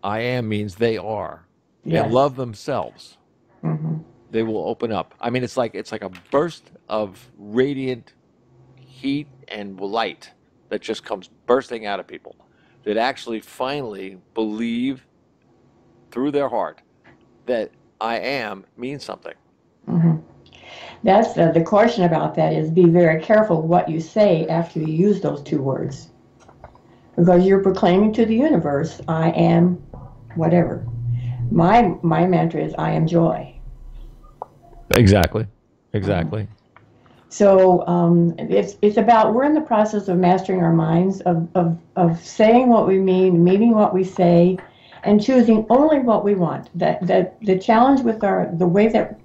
I am means they are and Yes. love themselves, Hmm. they will open up. I mean, it's like a burst of radiant heat and light that just comes bursting out of people that actually finally believe through their heart that I am means something. Hmm. That's the caution about that is be very careful what you say after you use those two words. Because you're proclaiming to the universe, I am whatever. My mantra is I am joy. Exactly. Mhm. Exactly. So it's about we're in the process of mastering our minds of saying what we meaning what we say, and choosing only what we want. That the challenge with the way that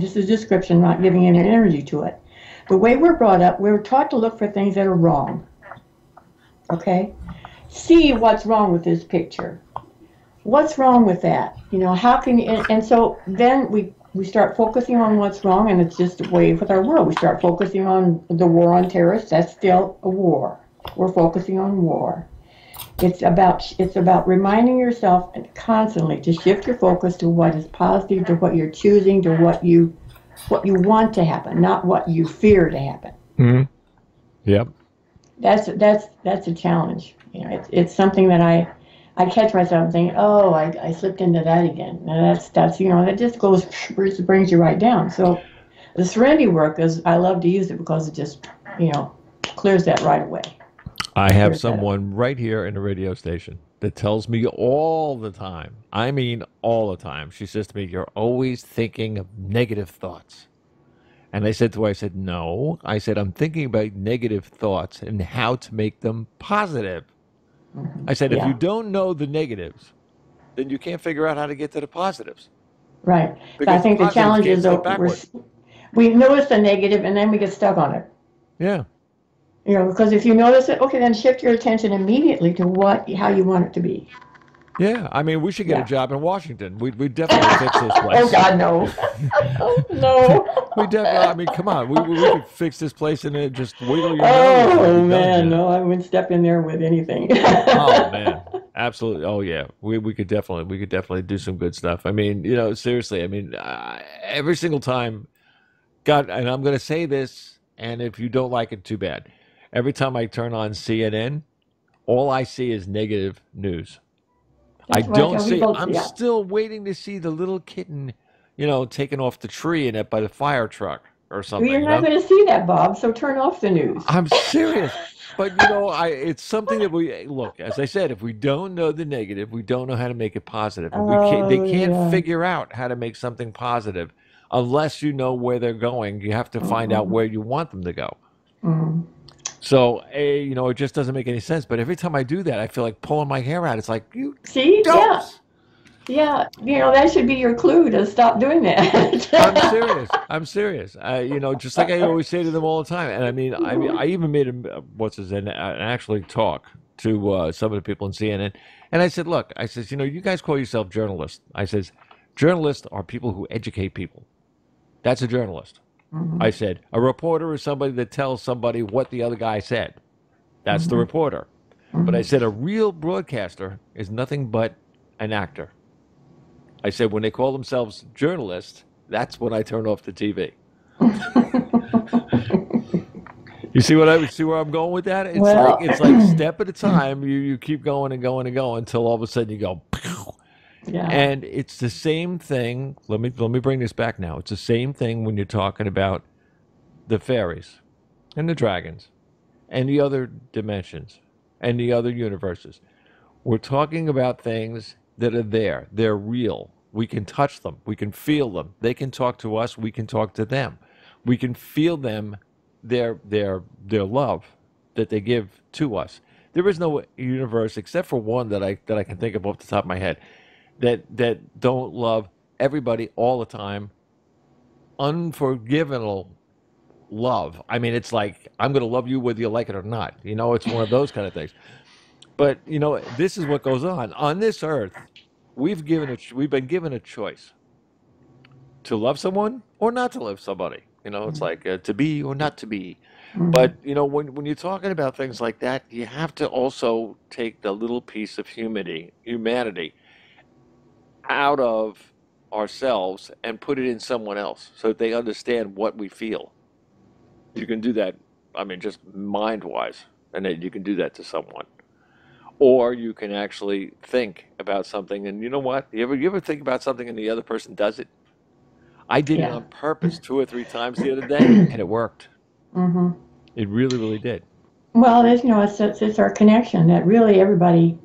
this is a description, not giving any energy to it. The way we're brought up, we're taught to look for things that are wrong. Okay, see what's wrong with this picture. What's wrong with that? How can you, and so then we start focusing on what's wrong, and it's just a way with our world. We start focusing on the war on terrorists. That's still a war. We're focusing on war. It's about reminding yourself constantly to shift your focus to what is positive, to what you're choosing, to what you want to happen, not what you fear to happen. Hmm. Yep. That's a challenge. It's something that I catch myself thinking, oh, I slipped into that again. And that just brings you right down. So the serenity work is, I love to use it because it just, clears that right away. I have Clears that up. someone right here in the radio station that tells me all the time. I mean, all the time. She says to me, "You're always thinking of negative thoughts." And I said to her, I said, "No." I said, "I'm thinking about negative thoughts and how to make them positive." I said, "If you Yeah, don't know the negatives, then you can't figure out how to get to the positives right. So I because the think the positives challenge can't is step though backward." we notice the negative and then we get stuck on it. Yeah. Because if you notice it, okay, then shift your attention immediately to how you want it to be. Yeah. I mean, we should get a Yeah. job in Washington. We definitely fix this Oh place. God, no. Oh no. We definitely, I mean, come on. We could fix this place and then just wiggle your nose and be Oh done, man, no, I wouldn't step in there with anything. Oh man, absolutely. Oh yeah, we could definitely do some good stuff. I mean, seriously. I mean, every single time, God, and I'm going to say this, and if you don't like it, too bad. Every time I turn on CNN, all I see is negative news. I That's why I don't tell see. people, I'm yeah. still waiting to see the little kitten, taken off the tree and it by the fire truck or Well, something. you're not going to see that, Bob. So turn off the news. I'm serious. But it's something that we look, as I said, if we don't know the negative, we don't know how to make it positive. And they Oh can't yeah. figure out how to make something positive unless you know where they're going. You have to find out Mm-mm. where you want them to go. Mm. So, it just doesn't make any sense. But every time I do that, I feel like pulling my hair out. It's like, you See, yeah, dopes. yeah. That should be your clue to stop doing I'm that. serious. I'm serious. Just like I always say to them all the time. And I even made an actually talk to some of the people in CNN. And I said, look, I says, you guys call yourself journalists. I says, journalists are people who educate people. That's a journalist. I Mhm, said, a reporter is somebody that tells somebody what the other guy said. That's the mhm, reporter. But I mhm. said, a real broadcaster is nothing but an actor. I said, when they call themselves journalists, that's when I turn off the TV. You see where I'm going with that? It's like Well, it's like step at a time. You keep going and going and going until all of a sudden you go. Pow. yeah. And it's the same thing. Let me bring this back now. It's the same thing when you're talking about the fairies and the dragons and the other dimensions and the other universes. We're talking about things that are there. They're real. We can touch them. We can feel them. They can talk to us. We can talk to them. We can feel them, their love that they give to us. There is no universe except for one that I can think of off the top of my head that don't love everybody all the time. Unforgivable love. I mean, it's like I'm going to love you whether you like it or not. It's one of those kind of things. But this is what goes on this earth. We've been given a choice. to love someone or not to love somebody. It's like to be or not to be. Mhm. But when you're talking about things like that, you have to also take the little piece of humanity out of ourselves and put it in someone else so that they understand what we feel. You can do that, I mean, just mind wise, and then you can do that to someone. Or you can actually think about something, and you know what? You ever think about something and the other person does it? I did it Yeah. on purpose 2 or 3 times the other day, and it worked. Hmm. It really, really did. Well, it's our connection that really everybody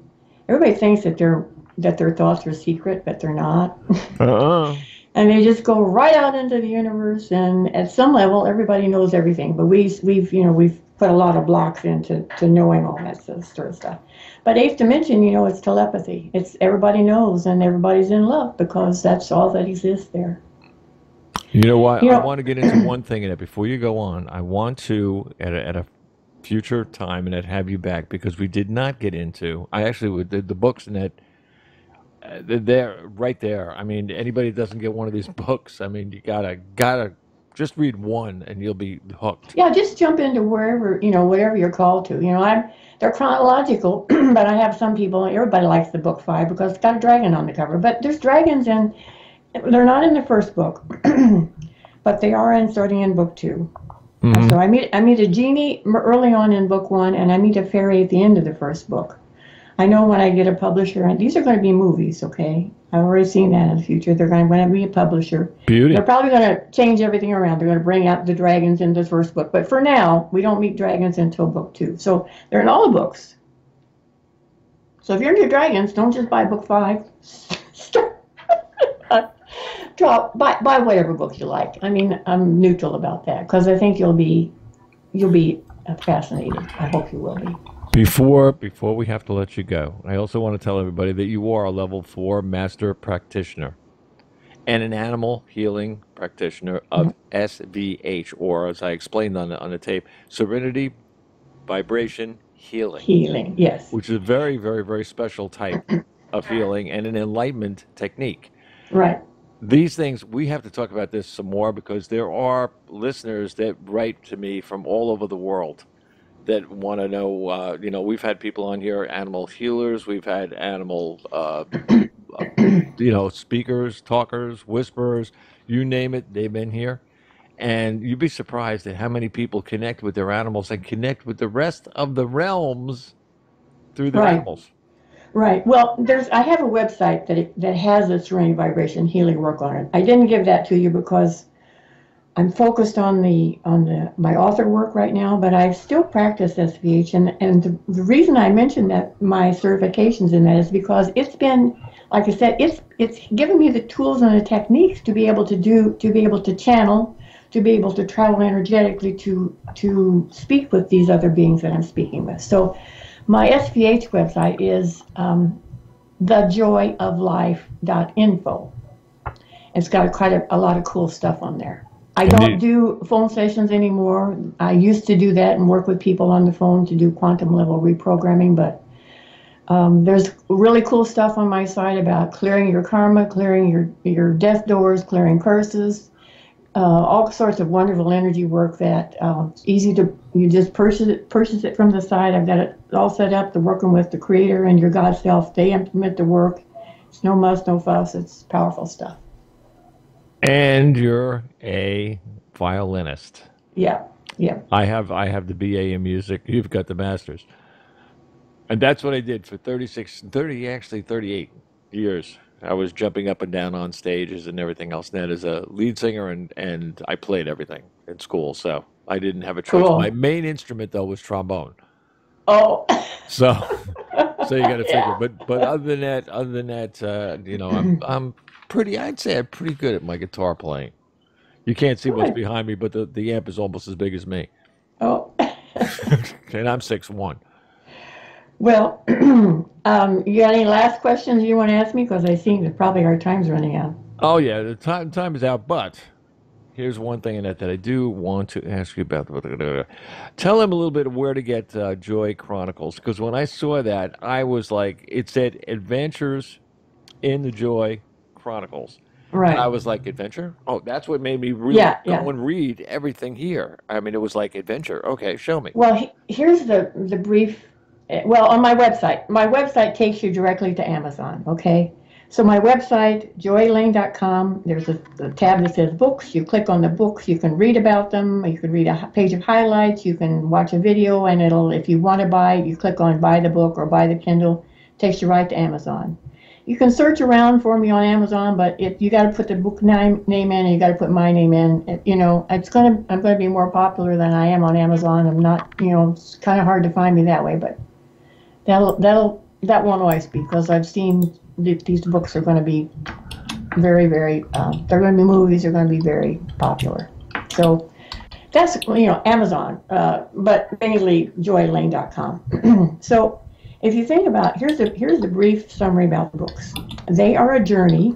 thinks that their thoughts are secret, but they're not. Uh-uh. And they just go right out into the universe, and at some level everybody knows everything, but we've put a lot of blocks into to knowing all that sort of stuff. But eighth dimension, it's telepathy. It's everybody knows and everybody's in love because that's all that exists there. You know what? You I know, want to get into one thing in it before you go on. I want to at a future time and have you back because we did not get into. I actually the books in that they're there right there. I mean, anybody that doesn't get one of these books, I mean, you gotta just read one and you'll be hooked. yeah, just jump into wherever, whatever you're called to. They're chronological, but I have some people, everybody likes the book five because it's got a dragon on the cover. But there's dragons in, they're not in the first book, but they are starting in book two. Hmm. So I meet a genie early on in book one, and I meet a fairy at the end of the first book. I know when I get a publisher, and these are going to be movies, okay? I've already seen that in the future. They're going to be a publisher. Beauty. They're probably going to change everything around. They're going to bring out the dragons in the first book. But for now, we don't meet dragons until book two. So they're in all the books. So if you're into dragons, don't just buy book five. Buy whatever books you like. I mean, I'm neutral about that because I think you'll be fascinated. I hope you will be. Before we have to let you go, I also want to tell everybody that you are a level 4 master practitioner and an animal healing practitioner of SVH, or as I explained on the tape, Serenity Vibration Healing, Healing, yes. which is a very, very, very special type of healing and an enlightenment technique. Right. These things, we have to talk about this some more because there are listeners that write to me from all over the world that want to know. We've had people on here, animal healers, we've had animal, speakers, talkers, whisperers, you name it, they've been here. And you'd be surprised at how many people connect with their animals and connect with the rest of the realms through their Right. animals. Right. Well, I have a website that has a serenity vibration healing work on it. I didn't give that to you because I'm focused on my author work right now, but I still practice SVH, and the reason I mentioned that my certifications in that is because it's been, like I said, it's given me the tools and the techniques to be able to channel, to be able to travel energetically to speak with these other beings that I'm speaking with. So my SVH website is thejoyoflife.info. It's got quite a lot of cool stuff on there. I don't do phone sessions anymore. I used to do that and work with people on the phone to do quantum level reprogramming, but there's really cool stuff on my site about clearing your karma, clearing your death doors, clearing curses, all sorts of wonderful energy work that easy to, you just purchase it from the site. I've got it all set up to working with the creator and your God self. They implement the work. It's no muss, no fuss. It's powerful stuff. And you're a violinist. Yeah, yeah. I have the BA in music. You've got the masters. And that's what I did for 38 years. I was jumping up and down on stages and everything else. And that as a lead singer, and I played everything in school, so I didn't have a choice. Cool. My main instrument though was trombone. Oh. So so you got to Yeah. figure. But other than that, I'm pretty. I'd say I'm pretty good at my guitar playing. You can't see what's Good. behind me, but the amp is almost as big as me, Oh. and I'm 6'1". Well, you got any last questions you want to ask me? Because I think that probably our time's running out. Oh yeah, the time is out. But here's one thing in that I do want to ask you about. Tell them a little bit of where to get Joy Chronicles, because when I saw that, I was like, it said Adventures in the Joy Chronicles, And I Right. was like, adventure? Oh, that's what made me really Yeah, go yeah. and read everything here. I mean, it was like adventure. Okay, show me. Well, here's the brief. Well, on my website takes you directly to Amazon. Okay, so my website, joylane.com. There's a tab that says books. You click on the books. You can read about them. You can read a page of highlights. You can watch a video, and it'll, if you want to buy, you click on buy the book or buy the Kindle. Takes you right to Amazon. You can search around for me on Amazon, but you got to put the book name in, and you got to put my name in. I'm gonna be more popular than I am on Amazon. I'm not, it's kind of hard to find me that way, but that won't always be, because I've seen these books are going to be very, very. They're going to be movies. They're going to be very popular. So that's Amazon, but mainly joylane.com. So if you think about, here's the brief summary about the books. They are a journey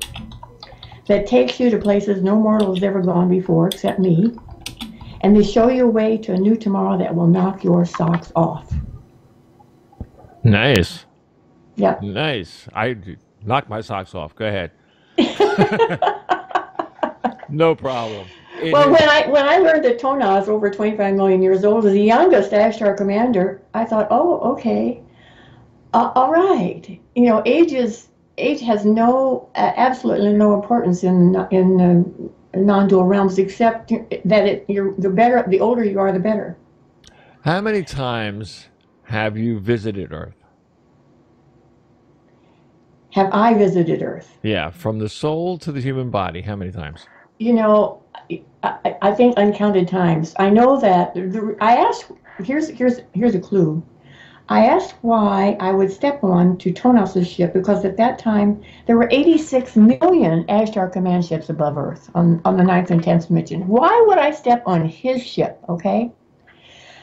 that takes you to places no mortal has ever gone before except me, and they show you a way to a new tomorrow that will knock your socks off. Nice. Yeah. Nice. I knocked my socks off. Go ahead. No problem. Well, when I learned that Tona is over 25 million years old, as the youngest Ashtar commander, I thought, oh, okay, all right. Age has absolutely no importance in non-dual realms, except that the older you are, the better. How many times have you visited Earth? Have I visited Earth? Yeah, from the soul to the human body. How many times? I think uncounted times. I know that I asked. Here's a clue. I asked why I would step on to Tonos' ship, because at that time there were 86 million Ashtar command ships above Earth on the 9th and 10th dimension. Why would I step on his ship? Okay.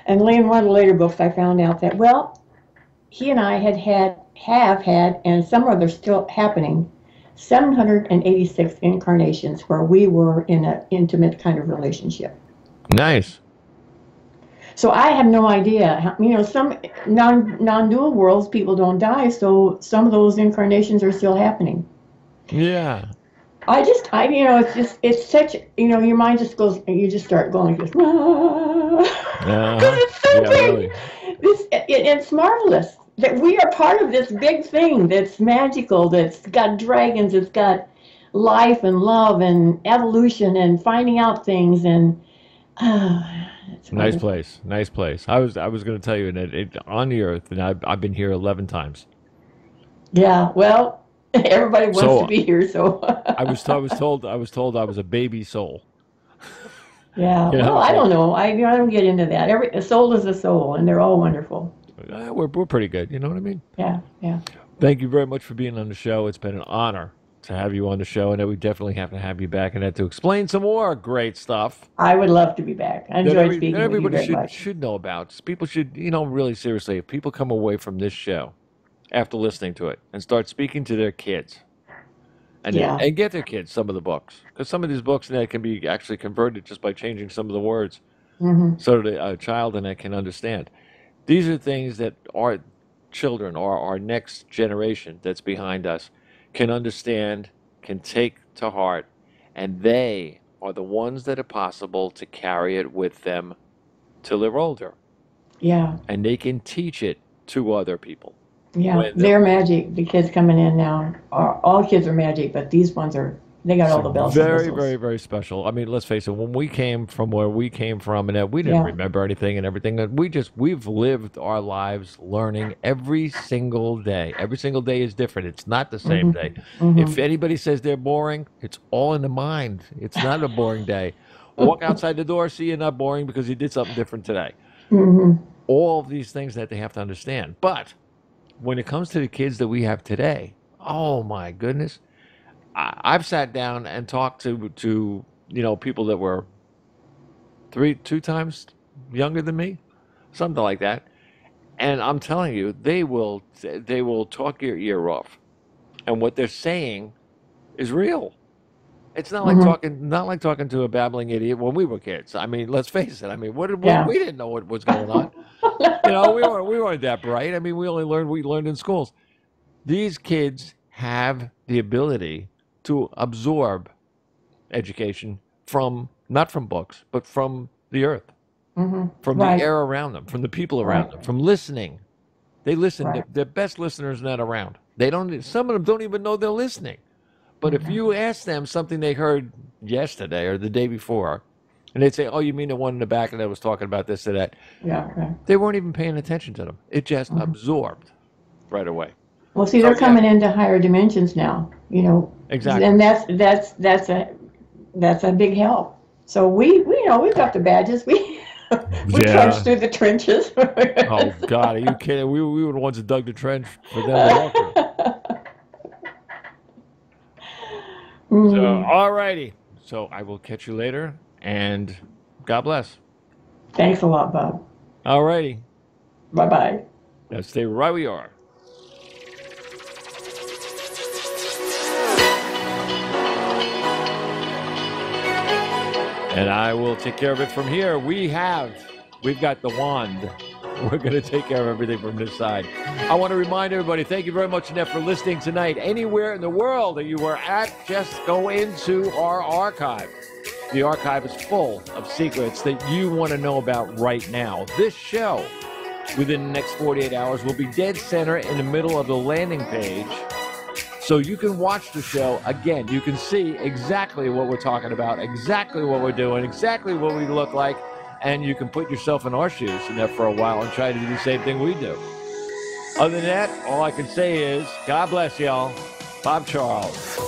And in one of the later books, I found out that, well, he and I have had, and some of them are still happening, 786 incarnations where we were in an intimate kind of relationship. Nice. So I have no idea. Some non-dual worlds, people don't die, so some of those incarnations are still happening. Yeah. It's such, your mind just goes, you just start going, just, because it's so big. Really. It's marvelous that we are part of this big thing that's magical, that's got dragons, it's got life and love and evolution and finding out things, and nice place. I was going to tell you that on the Earth, and I've been here 11 times. Yeah, well, everybody wants to be here, so I was told I was a baby soul. Yeah, well, I don't know. I don't get into that. A soul is a soul, and they're all wonderful. We're pretty good. You know what I mean? Yeah, yeah. Thank you very much for being on the show. It's been an honor to have you on the show, and that we definitely have to have you back and to explain some more great stuff. I would love to be back. I enjoyed speaking with you very much. Should know about. People should, really seriously, if people come away from this show after listening to it and start speaking to their kids, and get their kids some of the books, because some of these books that can be actually converted just by changing some of the words, so that a child in it can understand. These are things that our children or our next generation that's behind us can understand, can take to heart, and they are the ones that are possible to carry it with them till they're older. Yeah. And they can teach it to other people. Yeah, they're magic. The kids coming in now, all kids are magic, but these ones they got all the bells and whistles. Very, very special. I mean, let's face it, when we came from where we came from, and we didn't remember anything and everything, we've lived our lives learning every single day. Every single day is different. It's not the same day. If anybody says they're boring, it's all in the mind. It's not a boring day. Walk outside the door, see you're not boring because you did something different today. All of these things that they have to understand. But when it comes to the kids that we have today, oh my goodness, I've sat down and talked to people that were 2 times younger than me, something like that, and I'm telling you, they will talk your ear off, and what they're saying is real. It's not like talking to a babbling idiot when we were kids. I mean, let's face it. I mean, we didn't know what was going on. We weren't that bright. I mean, we learned in schools. These kids have the ability to absorb education from, not from books, but from the earth, from Right. the air around them, from the people around them, from listening. They listen. Right. The best listeners not around. They don't. Some of them don't even know they're listening. But if you ask them something they heard yesterday or the day before, and they'd say, "Oh, you mean the one in the back that was talking about this or that?" Yeah. Right. They weren't even paying attention to them. It just absorbed right away. Well, see, they're coming into higher dimensions now, you know. Exactly. And that's a big help. So we you know, we've got the badges. We trudge through the trenches. Oh God, are you kidding? We were the ones that dug the trench for them to walk through. So, all righty. So I will catch you later, and God bless. Thanks a lot, Bob. All righty. Bye-bye. Now stay right where you are. And I will take care of it from here. We've got the wand. We're going to take care of everything from this side. I want to remind everybody, thank you very much, Annette, for listening tonight. Anywhere in the world that you were at, just go into our archive. The archive is full of secrets that you want to know about right now. This show, within the next 48 hours, will be dead center in the middle of the landing page. So you can watch the show. Again, you can see exactly what we're talking about, exactly what we're doing, exactly what we look like, and you can put yourself in our shoes in there for a while and try to do the same thing we do. Other than that, all I can say is, God bless y'all. Bob Charles.